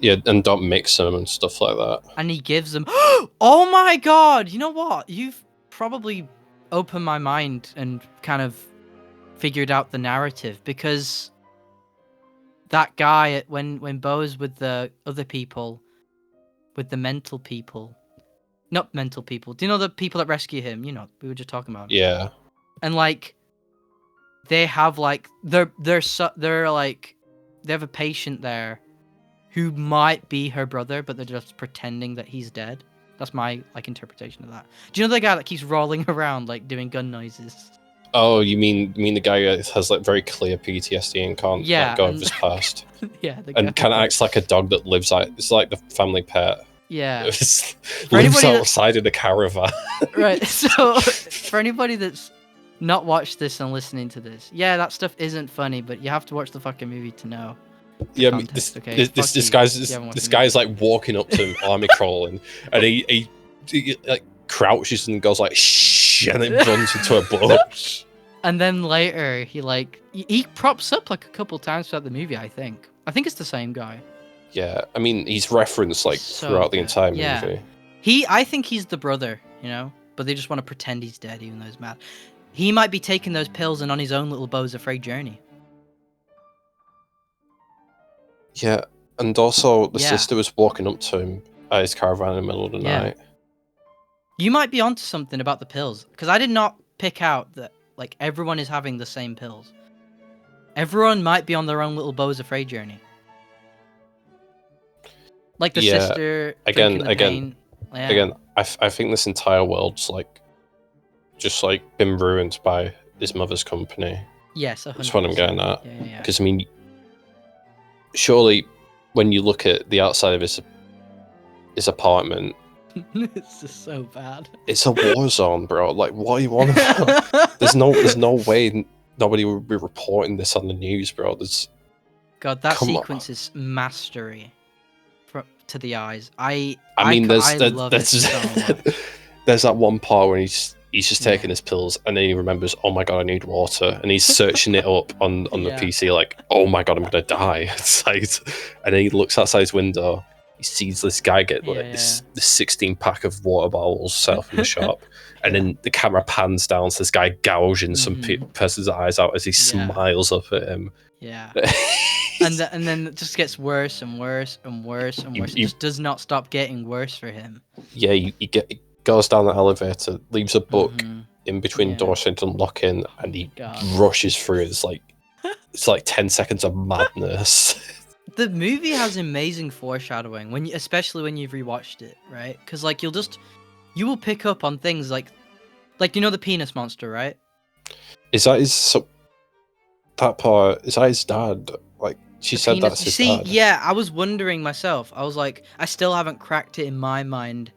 Yeah, and don't mix them and stuff like that. And he gives them... Oh my god! You know what? You've probably opened my mind and kind of figured out the narrative, because that guy, when Beau's with the other people, with the mental people... Not mental people. Do you know the people that rescue him? You know, we were just talking about. Yeah. And like, they have like they're like, they have a patient there who might be her brother, but they're just pretending that he's dead. That's my like interpretation of that. Do you know the guy that keeps rolling around like doing gun noises? Oh, you mean the guy who has like very clear PTSD and can't let go of his past? Yeah. And kind of acts like a dog that lives like it's like the family pet. Yeah. Lives outside in the caravan. Right. So for anybody that's not watched this and listening to this, yeah, that stuff isn't funny, but you have to watch the fucking movie to know. Yeah, this guy's like walking up to him, army crawling, and he like crouches and goes like shh, and then runs into a bush. And then later he props up like a couple times throughout the movie. I think it's the same guy. Yeah, I mean, he's referenced like throughout the entire movie. I think he's the brother, you know, but they just want to pretend he's dead even though he's mad. He might be taking those pills and on his own little Beau Is Afraid journey. Yeah, and also the sister was walking up to him at his caravan in the middle of the night. You might be onto something about the pills, because I did not pick out that like everyone is having the same pills. Everyone might be on their own little Beau Is Afraid journey. Like the sister. Again, I think this entire world's like just like been ruined by his mother's company. Yes, 100%. That's what I'm getting at. Yeah. Because I mean, surely when you look at the outside of his apartment, it's just so bad. It's a war zone, bro. Like, what are you on about? There's no way nobody would be reporting this on the news, bro. God, that Come on. sequence is mastery. To the eyes. I mean, I love it so much. there's that one part where he's just taking Yeah. his pills, and then he remembers, oh my god, I need water, and he's searching it up on the Yeah. PC, like, oh my god, I'm gonna die. It's like, and then he looks outside his window. He sees this guy get like this 16 pack of water bottles set up in the shop, and then the camera pans down to this guy gouging some person's eyes out as he smiles up at him. Yeah. and then it just gets worse and worse and worse and worse. It just does not stop getting worse for him. Yeah, he goes down the elevator, leaves a book in between doors so it doesn't lock in, and he rushes through it. It's like 10 seconds of madness. The movie has amazing foreshadowing especially when you've rewatched it, right? Because like you will pick up on things like you know the penis monster, right? Is that that part? Is that his dad? Like she said, that's his dad. Yeah, I was wondering myself. I was like, I still haven't cracked it in my mind.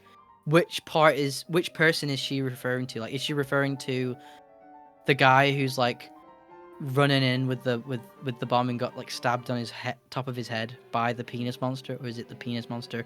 Which person is she referring to? Like, is she referring to the guy who's like running in with the bomb and got like stabbed on his top of his head by the penis monster, or is it the penis monster?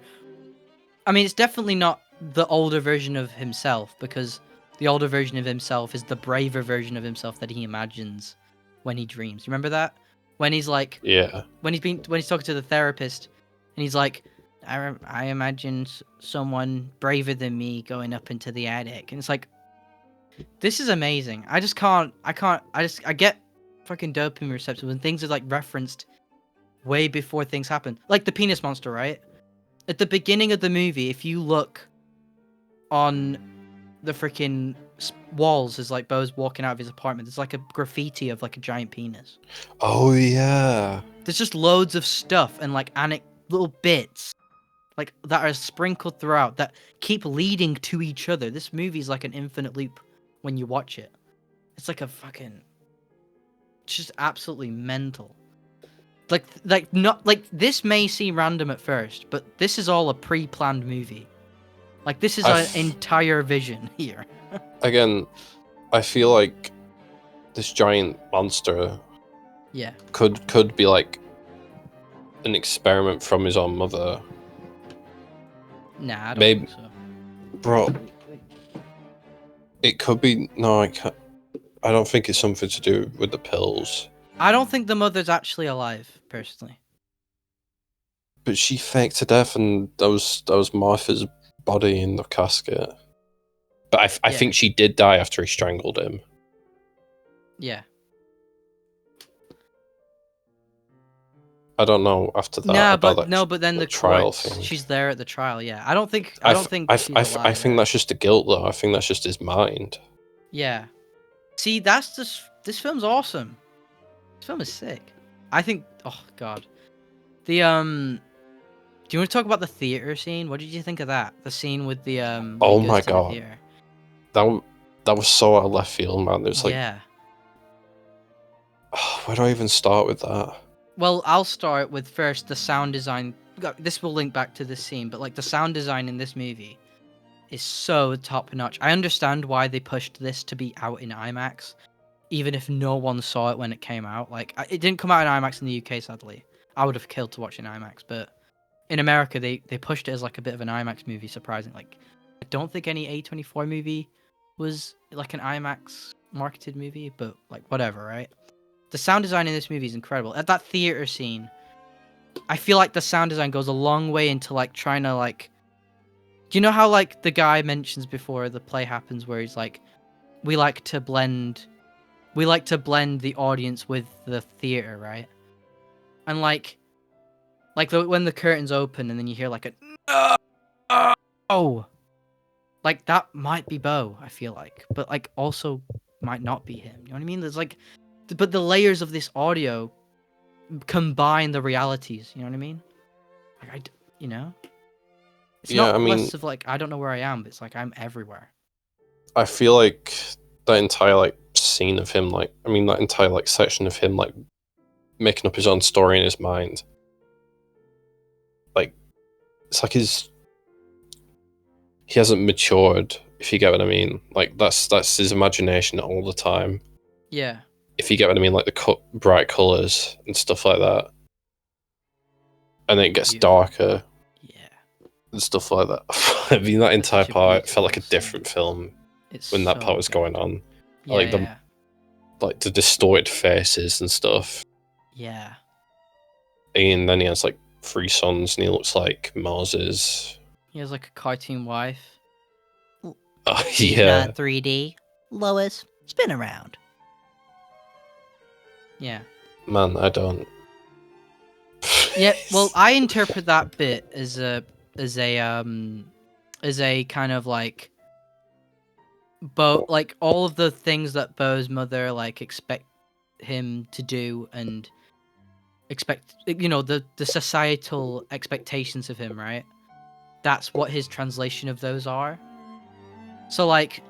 I mean, it's definitely not the older version of himself, because the older version of himself is the braver version of himself that he imagines when he dreams. You remember that? When he's like, when he's talking to the therapist, and he's like, I imagine someone braver than me going up into the attic, and it's like, this is amazing. I get fucking dopamine receptors when things are like referenced way before things happen. Like the penis monster, right? At the beginning of the movie, if you look on the freaking walls as like Beau's walking out of his apartment, there's like a graffiti of like a giant penis. Oh yeah. There's just loads of stuff and like little bits like that are sprinkled throughout that keep leading to each other. This movie's like an infinite loop when you watch it. It's like it's just absolutely mental. This may seem random at first, but this is all a pre-planned movie. Like, this is an entire vision here. Again, I feel like this giant monster could be like an experiment from his own mother. Nah, I don't think so. Bro, it could be. No, I don't think it's something to do with the pills. I don't think the mother's actually alive, personally. But she faked to death, and that was Martha's body in the casket. But I think she did die after he strangled him. Yeah. I don't know after that. But then the trial courts, thing. She's there at the trial. Yeah, I don't think she's alive. I think that's just the guilt, though. I think that's just his mind. Yeah. See, that's just this film's awesome. This film is sick. I think. Oh God. Do you want to talk about the theater scene? What did you think of that? The scene with the Oh my God. That was so out of left field, man. There's like. Yeah. Where do I even start with that? Well, I'll start with first the sound design. This will link back to this scene, but like the sound design in this movie is so top notch. I understand why they pushed this to be out in IMAX, even if no one saw it when it came out. Like, it didn't come out in IMAX in the UK, sadly. I would have killed to watch it in IMAX, but in America they pushed it as like a bit of an IMAX movie. Surprising. Like, I don't think any A24 movie was like an IMAX marketed movie, but like whatever, right? The sound design in this movie is incredible. At that theater scene, I feel like the sound design goes a long way into like trying to like. Do you know how like the guy mentions before the play happens where he's like, we like to blend the audience with the theater, right? And like when the curtains open and then you hear like a no, like that might be Beau, I feel like, but like also might not be him. You know what I mean? There's like. But the layers of this audio combine the realities. You know what I mean? Like it's not less of like I don't know where I am, but it's like I'm everywhere. I feel like that entire like scene of him, that entire like section of him like making up his own story in his mind. Like, it's like he hasn't matured, if you get what I mean. Like that's his imagination all the time. Yeah. If you get what I mean, like the bright colours and stuff like that. and then it gets Beautiful. darker Yeah. and stuff like that. I mean, that entire Such a part felt like a beautiful different film It's when that so part was good. going on. Yeah, Like yeah, the distorted faces and stuff. yeah. And then he has like 3 sons, and he looks like Moses. He has like a cartoon wife. Oh, She's yeah, not 3D. Lois, spin around. Yeah. man, I don't. Yeah. Well, I interpret that bit as a kind of like Beau, like all of the things that Beau's mother like expect him to do and expect, the societal expectations of him, right? That's what his translation of those are. So like,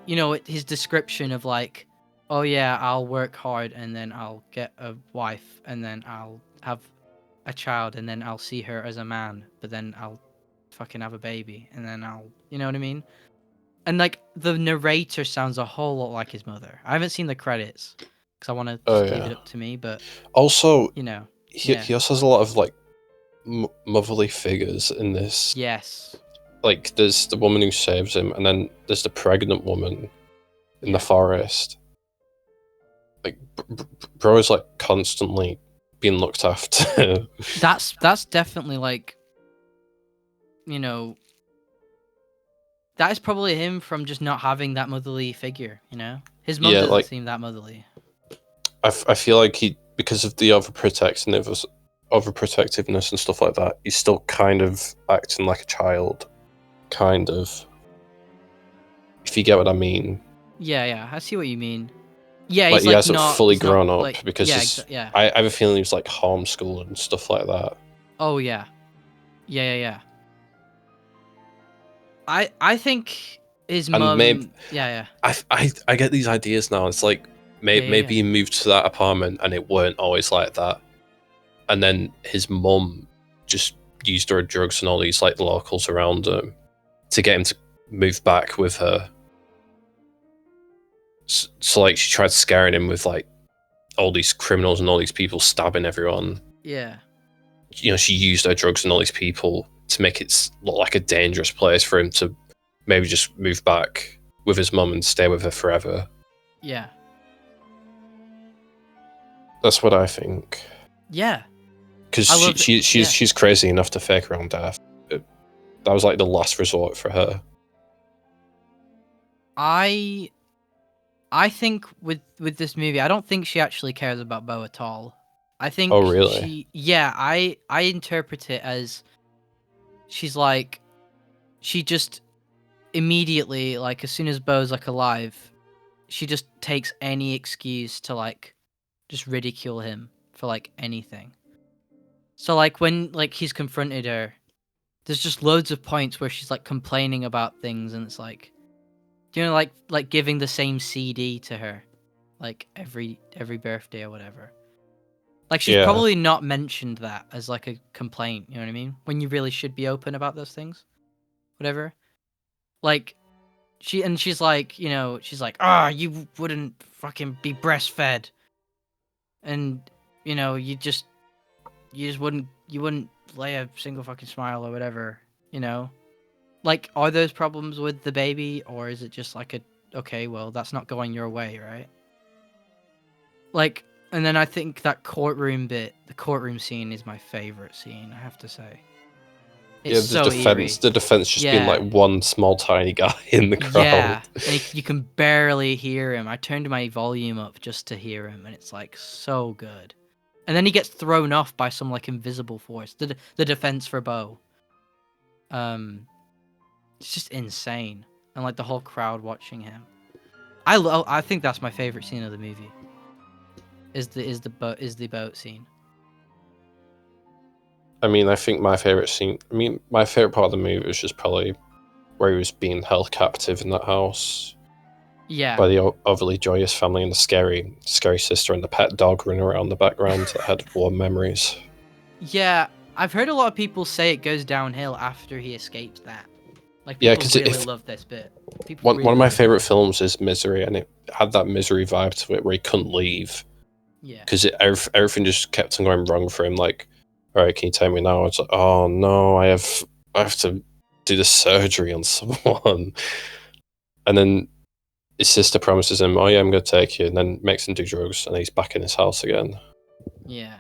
his description of like, oh yeah, I'll work hard and then I'll get a wife and then I'll have a child and then I'll see her as a man, but then I'll fucking have a baby and then you know what I mean? And like the narrator sounds a whole lot like his mother. I haven't seen the credits because I want to Oh, just leave yeah. it up to me, but Also, yeah. he also has a lot of like motherly figures in this. Yes. Like, there's the woman who saves him, and then there's the pregnant woman in the forest. Like, bro is like constantly being looked after. That's definitely like, that is probably him from just not having that motherly figure. His mum Yeah, doesn't like- seem that motherly. I feel like he, because of the overprotectiveness and stuff like that, he's still kind of acting like a child. Kind of. If you get what I mean. Yeah, I see what you mean. Yeah, Like, he's he like hasn't not fully he's not, grown up like, because yeah. I have a feeling he was like homeschooled and stuff like that. Oh yeah. Yeah. I think his And mum. Yeah. I get these ideas now. It's like maybe he moved to that apartment and it weren't always like that, and then his mum just used her drugs and all these like locals around him to get him to move back with her. So like she tried scaring him with like all these criminals and all these people stabbing everyone. Yeah. She used her drugs and all these people to make it look like a dangerous place for him to maybe just move back with his mum and stay with her forever. Yeah. That's what I think. Yeah. Because I love she's crazy enough to fake her own death. That was like the last resort for her. I think with this movie, I don't think she actually cares about Beau at all. I think Oh, really? I interpret it as she's like, she just immediately, like as soon as Beau's like alive, she just takes any excuse to like just ridicule him for like anything. So like when like he's confronted her, there's just loads of points where she's like complaining about things, and it's like, like giving the same CD to her, like every birthday or whatever. Like she's probably not mentioned that as like a complaint. You know what I mean? When you really should be open about those things, whatever. Like she's like, she's like, you wouldn't fucking be breastfed, and you just wouldn't lay a single fucking smile or whatever. Like, are those problems with the baby, or is it just like okay, well, that's not going your way, right? Like, and then I think that the courtroom scene is my favorite scene, I have to say. It's the so defense, eerie. the defense just being like one small tiny guy in the crowd. Yeah, and you can barely hear him. I turned my volume up just to hear him, and it's like so good. And then he gets thrown off by some like invisible force. The defense for Beau. It's just insane, and like the whole crowd watching him. I think that's my favorite scene of the movie. Is the boat scene. I mean, I think my favorite part of the movie was just probably where he was being held captive in that house. Yeah. By the overly joyous family and the scary sister and the pet dog running around the background that had warm memories. Yeah, I've heard a lot of people say it goes downhill after he escapes that. Like, people really love this bit. One of my favorite films is Misery, and it had that Misery vibe to it where he couldn't leave. Yeah. Because everything just kept on going wrong for him. Like, all right, can you take me now? It's like, oh no, I have to do the surgery on someone. And then his sister promises him, oh yeah, I'm gonna take you, and then makes him do drugs, and he's back in his house again. Yeah.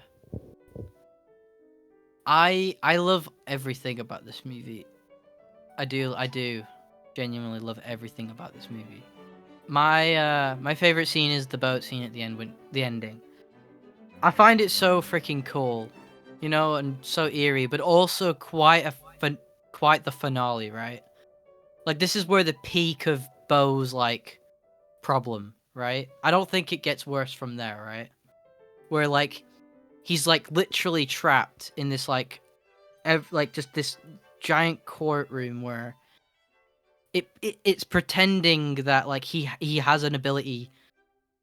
I love everything about this movie. I do genuinely love everything about this movie. My favorite scene is the boat scene at the end, when the ending. I find it so freaking cool, and so eerie, but also quite the finale, right? Like, this is where the peak of Beau's like problem, right? I don't think it gets worse from there, right? Where like he's like literally trapped in this like just this giant courtroom where it's pretending that like he has an ability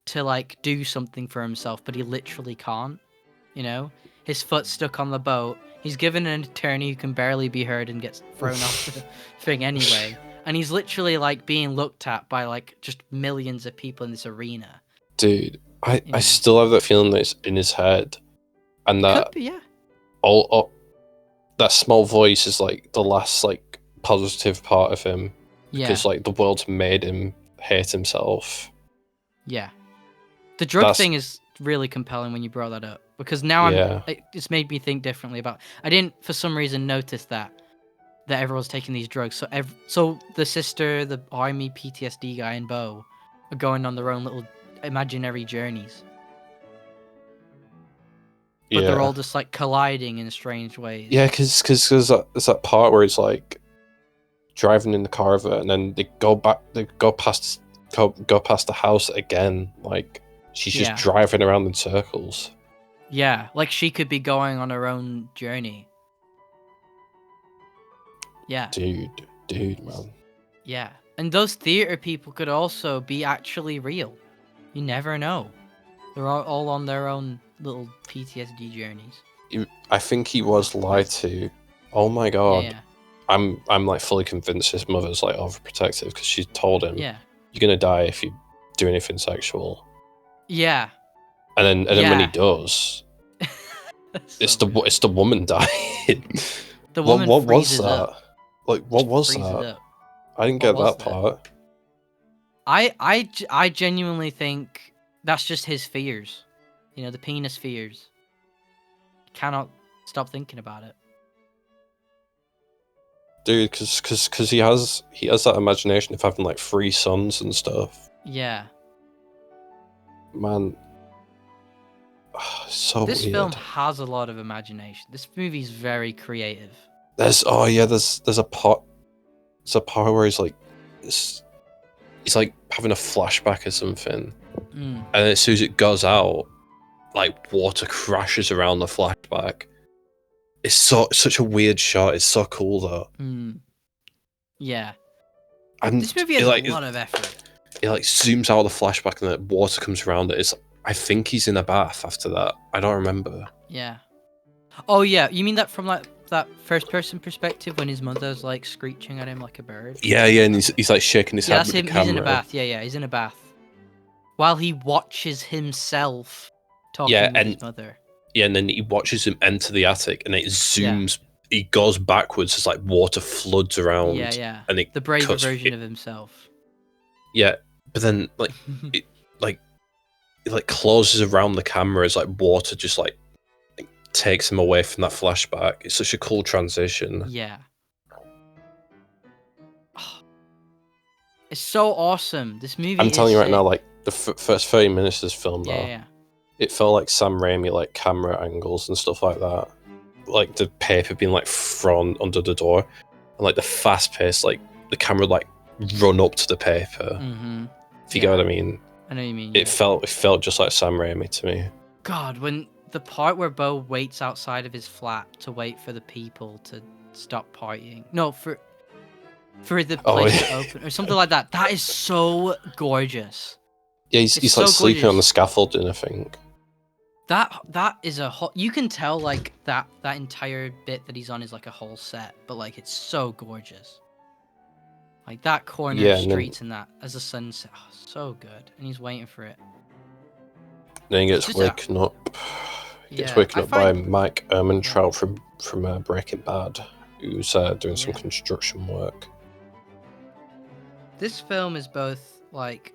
to like do something for himself, but he literally can't. His foot's stuck on the boat. He's given an attorney who can barely be heard and gets thrown off the thing anyway. And he's literally like being looked at by like just millions of people in this arena. Dude, I still have that feeling that it's in his head, and that Could be, yeah. all that small voice is like the last like positive part of him, because like the world's made him hate himself. Yeah. The drug thing is really compelling when you brought that up, because now it's made me think differently about. I didn't for some reason notice that everyone's taking these drugs. So the sister, the army PTSD guy, and Beau are going on their own little imaginary journeys. But they're all just like colliding in strange ways. Yeah, because there's that part where it's like driving in the car of it, and then they go past the house again. Like, she's just driving around in circles. Yeah, like she could be going on her own journey. Yeah. Dude, man. Yeah. And those theater people could also be actually real. You never know. They're all on their own little PTSD journeys. I think he was lied to. Oh my god. Yeah. I'm like fully convinced his mother's like overprotective, because she told him, yeah, you're gonna die if you do anything sexual. Yeah. And then when he does, it's the woman dying. The woman what was freezes that? up. Like, what was Freezes that? up. I didn't get that part. I genuinely think that's just his fears. The penis fears. Cannot stop thinking about it. Dude, because he has that imagination of having like 3 sons and stuff. Yeah. Man. So this weird. film has a lot of imagination. This movie's very creative. There's a part where he's like having a flashback or something, and then as soon as it goes out, like water crashes around the flashback. It's such a weird shot. It's so cool though. Yeah. And this movie has a lot of effort. It like zooms out of the flashback, and the water comes around it. I think he's in a bath after that. I don't remember. Yeah. Oh yeah, you mean that from like that first person perspective when his mother's like screeching at him like a bird? Yeah, and he's like shaking his head with the camera. He's in a bath. Yeah, he's in a bath. While he watches himself talking with his mother. Yeah, and then he watches him enter the attic, and it zooms. He goes backwards as like water floods around. Yeah. And it the braver version of himself. Yeah, but then like it closes around the camera as like water just like takes him away from that flashback. It's such a cool transition. Yeah. It's so awesome. This movie. I'm telling you right now, like the first 30 minutes of this film, Yeah. It felt like Sam Raimi, like camera angles and stuff like that. Like the paper being like thrown under the door, and like the fast pace, like the camera like run up to the paper. If you get what I mean. I know what you mean. It felt just like Sam Raimi to me. God, when the part where Beau waits outside of his flat to wait for the people to stop partying. No, for the place to open or something like that. That is so gorgeous. Yeah, he's so like sleeping on the scaffolding, I think. That is a whole. You can tell like that entire bit that he's on is like a whole set, but like it's so gorgeous. Like that corner of streets and that as the sun set, so good. And he's waiting for it. Then he gets woken up. Gets Yeah, woken I up by find Mike Ehrmantraut from Breaking Bad, who's doing some Yeah. construction work. this film is both like,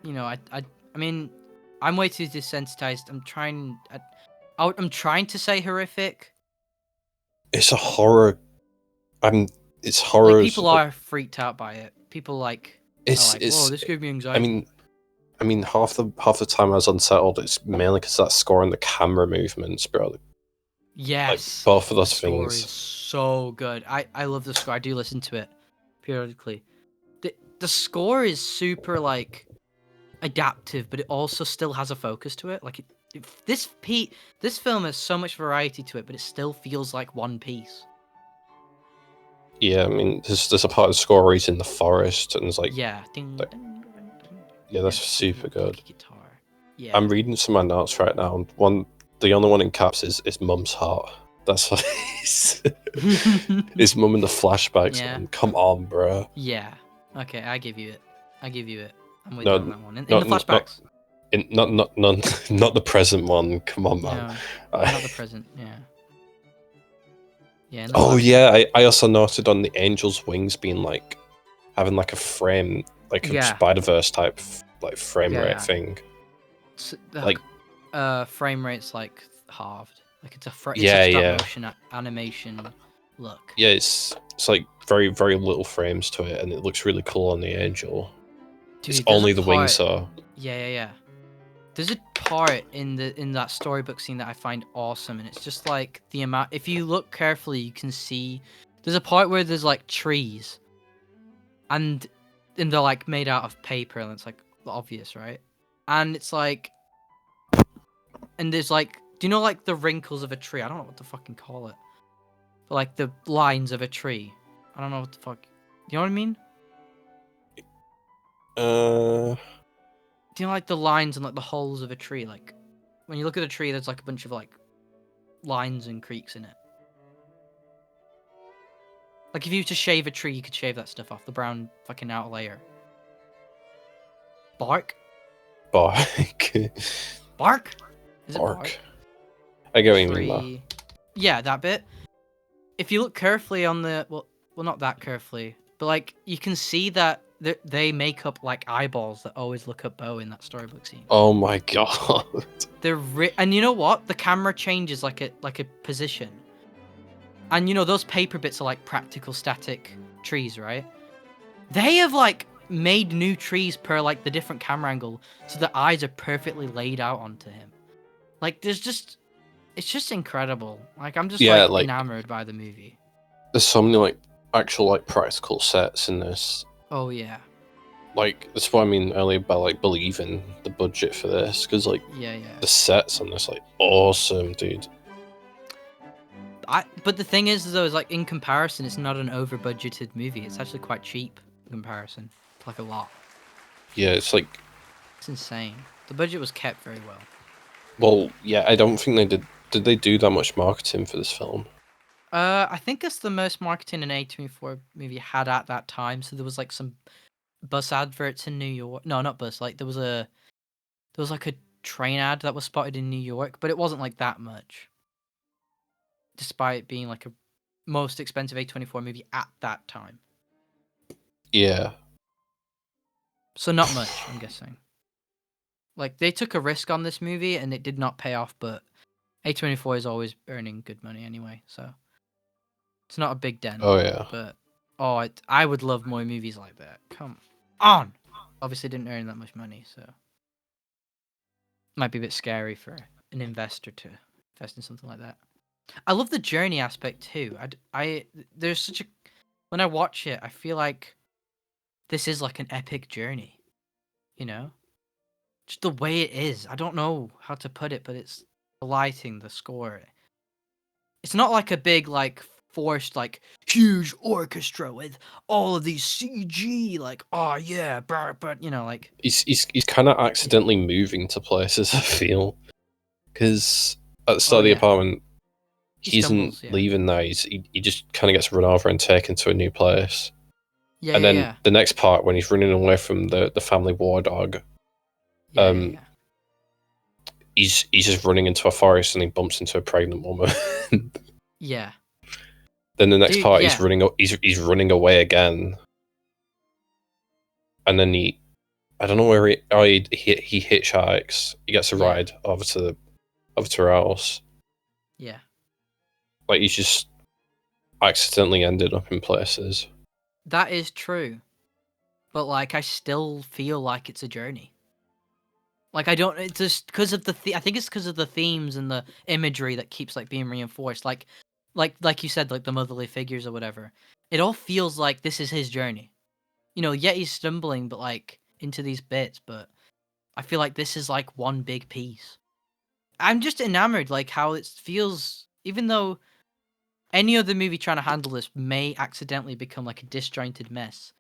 I mean, I'm way too desensitized. I'm trying to say horrific. It's a horror. It's Like horrors. people are freaked out by it. People like are It's like, whoa, it's. this gave me I anxiety. mean, half the time I was unsettled. It's mainly because that score and the camera movements, bro. Yes, Both of the those score things. is so good. I love the score. I do listen to it periodically. The score is super like adaptive, but it also still has a focus to it. Like this film has so much variety to it, but it still feels like one piece. Yeah, I mean, there's a part of the score where he's in the forest, and it's like, Yeah. Ding, like- ding, ding, ding. yeah, that's Yeah, super good. guitar. Yeah. I'm reading some of my notes right now, and the only one in caps is Mum's heart. That's what his mum in the flashbacks. Yeah. Man. Come on, bro. Yeah. Okay, I give you it. I'm with No, you on that one. In not the flashbacks. not the present one. Come on, man. No, not the present. Yeah. Yeah. In the Oh flashbacks. yeah, I also noted on the angel's wings being like having like a frame, like a Yeah. Spider-Verse type like frame Yeah, rate yeah. thing. Like, Like frame rate's like halved. Like it's a Yeah, stop yeah. motion animation look. yeah, it's like very very little frames to it, and it looks really cool on the angel. Dude, It's there's a only the wings part- though. Yeah. There's a part in that storybook scene that I find awesome, and it's just like the amount. If you look carefully, you can see there's a part where there's like trees, and they're like made out of paper, and it's like obvious, right? And it's like, and there's like, do you know like the wrinkles of a tree? I don't know what to fucking call it, but like the lines of a tree. I don't know what the fuck. You know what I mean? Uh, Do you know like the lines and like the holes of a tree? Like when you look at a tree, there's like a bunch of like lines and creaks in it. Like if you were to shave a tree, you could shave that stuff off the brown fucking outer layer. Bark? bark, Bark? Is it bark. I get what you mean though. Tree. Yeah, that bit. If you look carefully on the well, not that carefully, but like you can see that they make up like eyeballs that always look at Beau in that storybook scene. Oh my god. And you know what? The camera changes like a position. And you know those paper bits are like practical static trees, right? They have like made new trees per like the different camera angle, so the eyes are perfectly laid out onto him. Like it's just incredible. Like I'm just Yeah, like like- enamored by the movie. There's so many like actual like practical sets in this. Oh yeah, Like that's what I mean earlier by like believing the budget for this, because like yeah. the sets on this like awesome, dude. But the thing is though, is like in comparison, it's not an over budgeted movie. It's actually quite cheap in comparison. It's like a lot. Yeah, it's like, It's insane. The budget was kept very well. well, yeah, I don't think they did. Did they do that much marketing for this film? I think it's the most marketing an A24 movie had at that time. So there was like some bus adverts in New York. No, not bus. Like there was like a train ad that was spotted in New York, but it wasn't like that much. Despite being like a most expensive A24 movie at that time. Yeah, So not much, I'm guessing. Like they took a risk on this movie and it did not pay off, but A24 is always earning good money anyway, so it's not a big dent. oh yeah. But I would love more movies like that. Come on. Obviously didn't earn that much money, so might be a bit scary for an investor to invest in something like that. I love the journey aspect too. There's such a when I watch it, I feel like this is like an epic journey. You know? Just the way it is. I don't know how to put it, but it's the lighting, the score. It's not like a big like forced like huge orchestra with all of these CG like oh yeah, but you know like He's kind of accidentally moving to places. I feel because at the start Oh, of the yeah. apartment, He he isn't stumbles, yeah. leaving there. He just kind of gets run over and taken to a new place. yeah, And yeah, then yeah. the next part, when he's running away from the family war dog, Yeah, um, yeah. he's just running into a forest and he bumps into a pregnant woman. Yeah. Then the next Dude, part, yeah. he's running away again, and then I don't know where he hitchhikes. He gets a Yeah. ride over to her house. Yeah. Like he's just accidentally ended up in places. That is true. But like I still feel like it's a journey. Like I don't it's just because of I think it's because of the themes and the imagery that keeps like being reinforced. Like you said, like the motherly figures or whatever. It all feels like this is his journey. Yeah, he's stumbling but like into these bits, but I feel like this is like one big piece. I'm just enamored like how it feels, even though any other movie trying to handle this may accidentally become like a disjointed mess.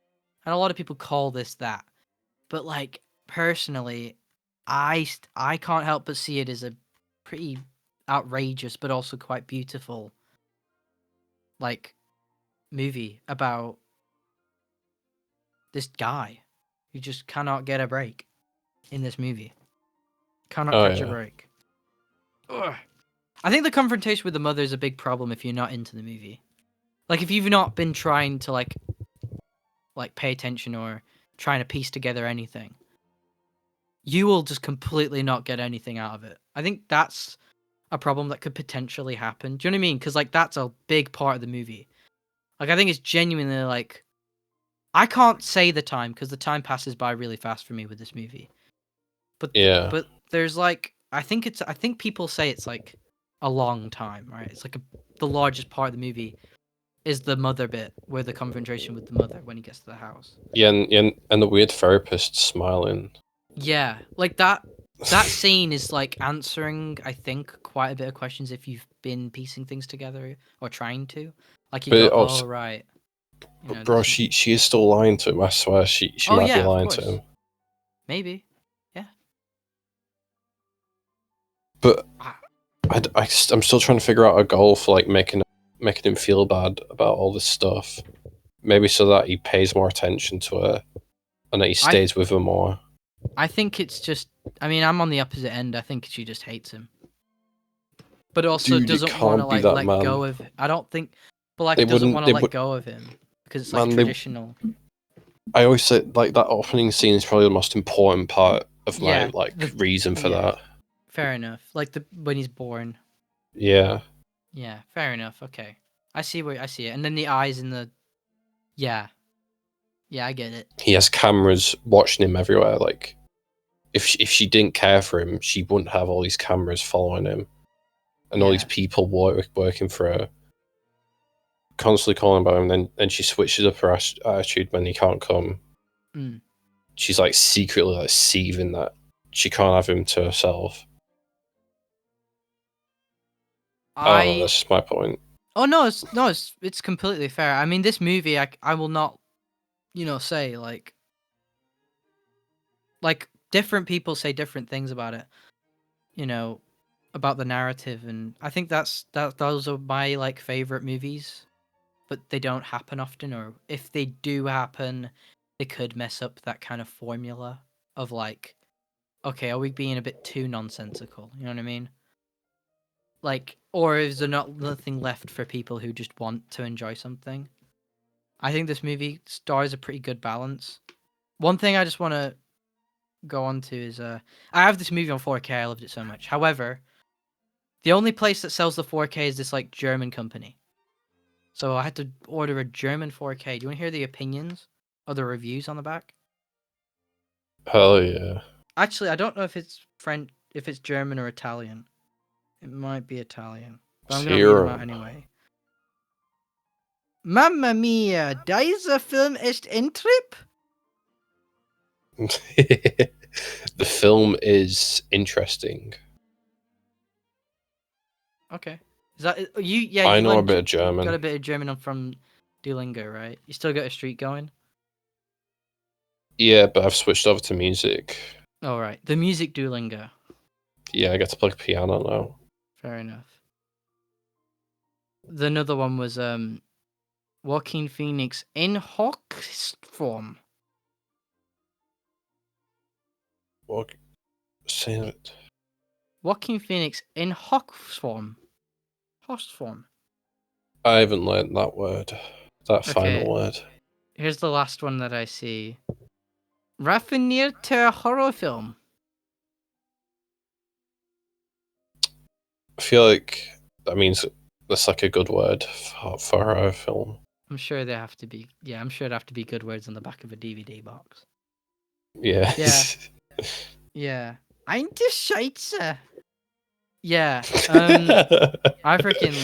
And a lot of people call this that. But like personally, I can't help but see it as a pretty outrageous but also quite beautiful like movie about this guy who just cannot get a break in this movie. Cannot Oh catch a yeah, break. Ugh. I think the confrontation with the mother is a big problem if you're not into the movie. Like if you've not been trying to like pay attention or trying to piece together anything, you will just completely not get anything out of it. I think that's a problem that could potentially happen. Do you know what I mean? Because like that's a big part of the movie. Like I think it's genuinely like I can't say the time because the time passes by really fast for me with this movie. But yeah, but there's like I think people say it's like a long time, right? It's like the largest part of the movie is the mother bit where the confrontation with the mother when he gets to the house. yeah, and the weird therapist smiling. Yeah, like that scene is like answering, I think, quite a bit of questions if you've been piecing things together or trying to. Like you But go, it oh also, right, but bro, this. she is still lying to him. I swear, she Oh might be yeah, of lying to course, him. maybe, yeah. But Ah, I'm still trying to figure out a goal for like making him feel bad about all this stuff. Maybe so that he pays more attention to her and that he I stays with her more. I think it's just. I mean, I'm on the opposite end. I think she just hates him, but also Dude, it doesn't want to can't be like that, let man. go of. I don't think, but like They doesn't wouldn't. want to They let would. go of him because it's like Man, traditional. I always say like that opening scene is probably the most important part of my Yeah, like reason for yeah, that. fair enough. Like the when he's born. Yeah, Yeah, fair enough. Okay, I see it, and then the eyes in the. Yeah, yeah, I get it. he has cameras watching him everywhere. Like if she didn't care for him, she wouldn't have all these cameras following him and all these Yeah, people working for her, constantly calling about him. Then she switches up her attitude when he can't come. mm. She's like secretly like seething that she can't have him to herself. I don't know. I. That's just my point. Oh no, it's completely fair. I mean, this movie, I will not, say like different people say different things about it. You know, about the narrative, and I think those are my like favorite movies, but they don't happen often, or if they do happen, they could mess up that kind of formula of like, okay, are we being a bit too nonsensical? You know what I mean? Like, or is there nothing left for people who just want to enjoy something? I think this movie stars a pretty good balance. One thing I just want to go on to is I have this movie on 4K. I loved it so much. However, the only place that sells the 4K is this like German company. So I had to order a German 4K. Do you want to hear the opinions or the reviews on the back? Hell yeah. Actually, I don't know if it's French, if it's German or Italian. It might be Italian, but I'm Let's gonna read hear them out anyway. Mamma mia, dieser Film ist ein Trip. 'em. The film is interesting. Okay, is that you? Yeah, I you know a learned bit of got a German. bit of German from Duolingo, right? You still got a streak going. Yeah, but I've switched over to music. All right, the music Duolingo. Yeah, I get to play piano now. Fair enough. The another one was Joaquin Phoenix in Hochform. What? Say it. Joaquin Phoenix in Hox form. Host form. I haven't learned that word. That final Okay. word. Here's the last one that I see. Raffinierte horror film. I feel like that means that's like a good word for a film. I'm sure they have to be. Yeah, I'm sure there have to be good words on the back of a DVD box. Yeah. Yeah. Yeah. Eine Scheiße. Yeah. I freaking,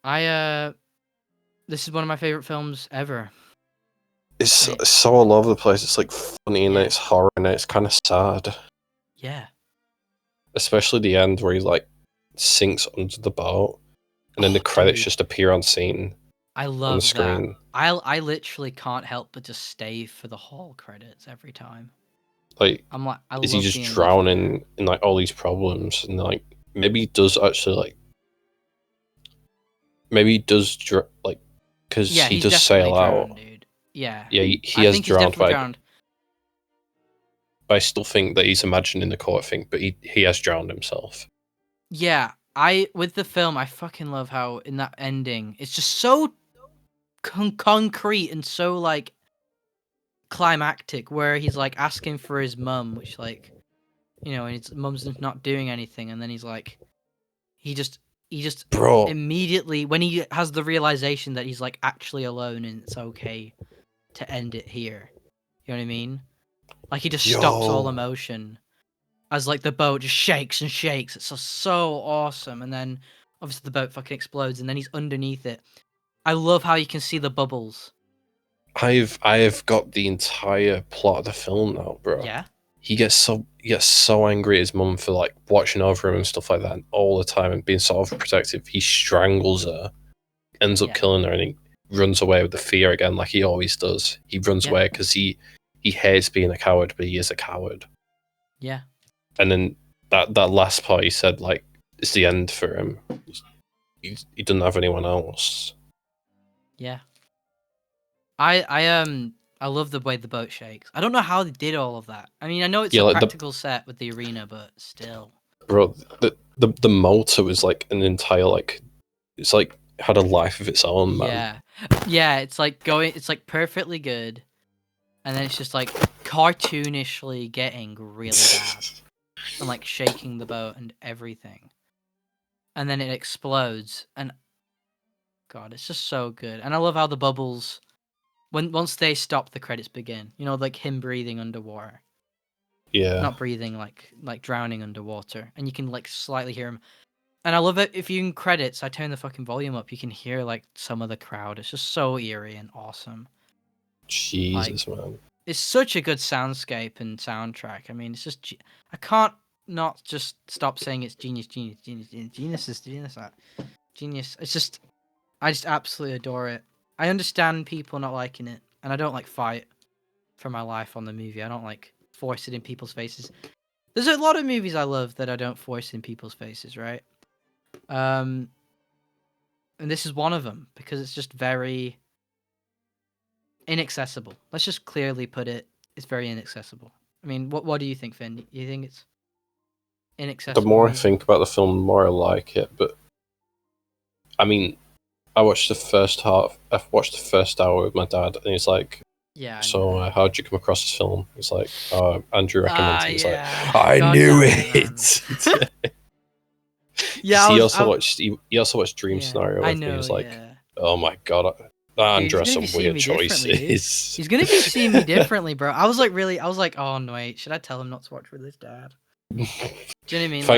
yeah. This is one of my favorite films ever. It's And so all over the place. It's like funny and Yeah. it's horror and it's kind of sad. Yeah. Especially the end where he like sinks under the boat and then the Oh, credits dude. just appear on scene I on the love that. screen. I literally can't help but just stay for the whole credits every time. Like, I'm like, I is he love just being left drowning in like all these problems and like maybe he does actually like maybe he does like because Yeah, he he's does definitely sail drowned, out. dude. Yeah. Yeah, he I has think he's drowned, definitely but drowned. I still think that he's imagining the court thing, but he has drowned himself. Yeah, with the film, I fucking love how in that ending, it's just so concrete and so like climactic, where he's like asking for his mum, which like, and his mum's just not doing anything, and then he's like, he just Bro, immediately when he has the realization that he's like actually alone and it's okay to end it here. You know what I mean? Like he just stops all yo, emotion as like the boat just shakes and shakes. It's so awesome. And then obviously the boat fucking explodes and then he's underneath it. I love how you can see the bubbles. I've got the entire plot of the film now, bro. Yeah. He gets so angry at his mum for like watching over him and stuff like that and all the time and being sort of protective. He strangles her, ends up Yeah. killing her, and he runs away with the fear again, like he always does. He runs Yeah. away because he hates being a coward, but he is a coward. Yeah. And then that last part, he said like it's the end for him. He doesn't have anyone else. Yeah. I love the way the boat shakes. I don't know how they did all of that. I mean, I know it's Yeah, a like practical set with the arena, but still. Bro, the motor was like an entire like it's like had a life of its own, man. Yeah. Yeah, it's like perfectly good. And then it's just like cartoonishly getting really bad. And like shaking the boat and everything. And then it explodes and God, it's just so good. And I love how the bubbles once they stop the credits begin. Like him breathing underwater. Yeah. Not breathing like drowning underwater. And you can like slightly hear him. And I love it if you in credits, I turn the fucking volume up, you can hear like some of the crowd. It's just so eerie and awesome. Jesus, man. It's such a good soundscape and soundtrack. I mean, it's just I can't not just stop saying it's genius. Genius. It's just I just absolutely adore it. I understand people not liking it, and I don't like fight for my life on the movie. I don't like force it in people's faces. There's a lot of movies I love that I don't force in people's faces, right? And this is one of them because it's just very inaccessible. Let's just clearly put it. It's very inaccessible. I mean, what do you think, Finn? You think it's inaccessible? The more I movie? think about the film, the more I like it. But I mean, I watched the first half. I watched the first hour with my dad, and he's like, Yeah. "So, how'd you come across this film?" He's like, "Andrew recommended it." He's Yeah. like, "I God knew damn it." Yeah. he also watched Dream Yeah, Scenario I with me. know. He was like, Yeah. "Oh my god, Dude, Andrew he's has gonna be some seeing weird me differently, dude. choices." He's gonna be seeing me differently, bro. I was like, oh no, wait, should I tell him not to watch with his dad? Do you know what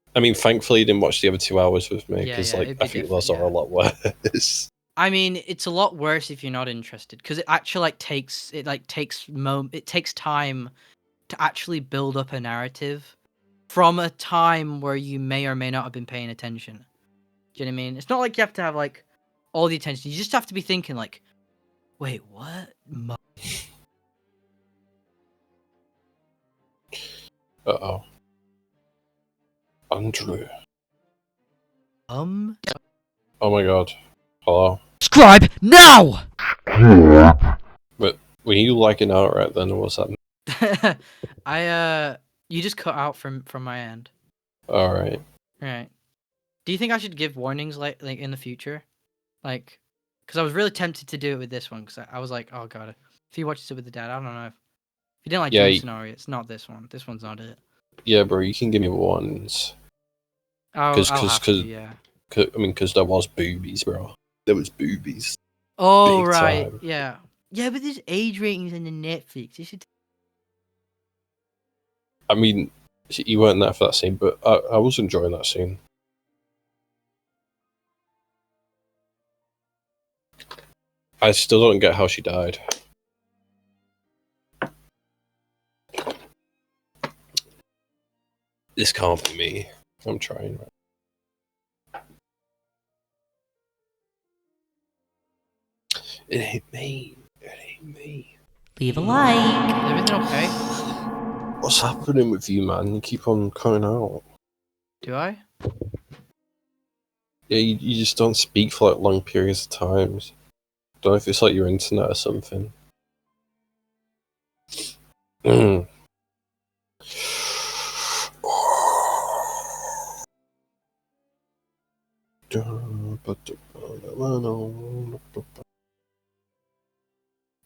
I mean? Thankfully, he didn't watch the other 2 hours with me Yeah, because, yeah, like, it'd be I think different, those are yeah. a lot worse. I mean, it's a lot worse if you're not interested because it actually takes time to actually build up a narrative from a time where you may or may not have been paying attention. Do you know what I mean? It's not like you have to have like all the attention. You just have to be thinking like, wait, what? Uh-oh. Andrew. Oh my god. Hello. Subscribe now! But were you liking Outright then, or was that You just cut out from my end. All right. Right. Do you think I should give warnings like in the future? Like, because I was really tempted to do it with this one because I was like, oh god, if he watches it with the dad, I don't know. If he didn't like Yeah, Dream Scenario, it's not this one. This one's not it. yeah, bro. You can give me ones. I'll have to, yeah. Because there was boobies, bro. There was boobies. Oh Big right, time. yeah, yeah. But there's age ratings in the Netflix. You should. I mean, you weren't there for that scene, but I was enjoying that scene. I still don't get how she died. This can't be me. I'm trying. It ain't me. It ain't me. Leave a like. Is everything okay? What's happening with you, man? You keep on cutting out. Do I? Yeah, you just don't speak for like long periods of times. Don't know if it's like your internet or something. Mm.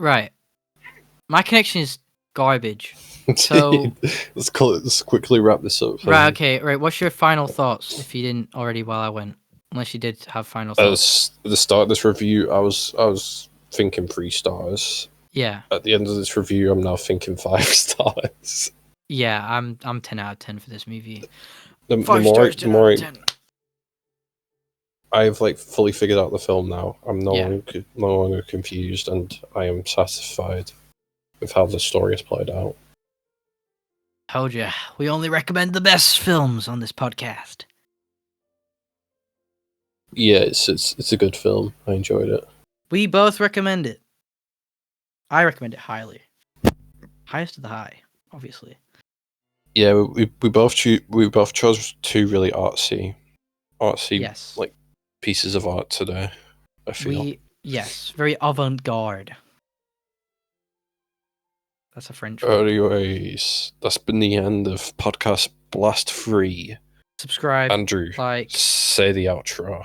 Right. My connection is garbage. So Let's quickly wrap this up. right, okay, right. What's your final thoughts? If you didn't already while I went, unless you did have final thoughts. At the start of this review, I was thinking 3 stars. Yeah, At the end of this review, I'm now thinking 5 stars. yeah. I'm 10 out of 10 for this movie. The 5 more, stars, the 10 more out of 10. I've like fully figured out the film now. I'm Yeah. no longer confused, and I am satisfied with how the story is played out. Told ya, we only recommend the best films on this podcast. Yeah, it's a good film. I enjoyed it. We both recommend it. I recommend it highly. Highest of the high, obviously. Yeah, we both chose two really artsy Yes. like pieces of art today. I feel. Yes, very avant-garde. That's a French word. Anyways, that's been the end of podcast Blast 3. Subscribe, Andrew, like, say the outro.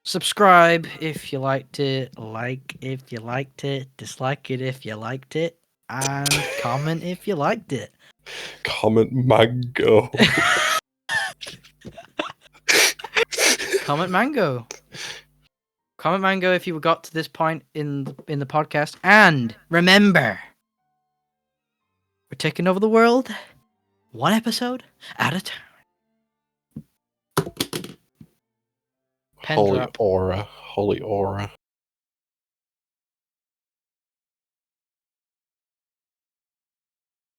subscribe if you liked it, like if you liked it, dislike it if you liked it, and comment if you liked it. Comment mango. Comment mango. Comment mango if you got to this point in the podcast. And remember, we're taking over the world one episode at a time. Pen Holy drop. aura. Holy aura.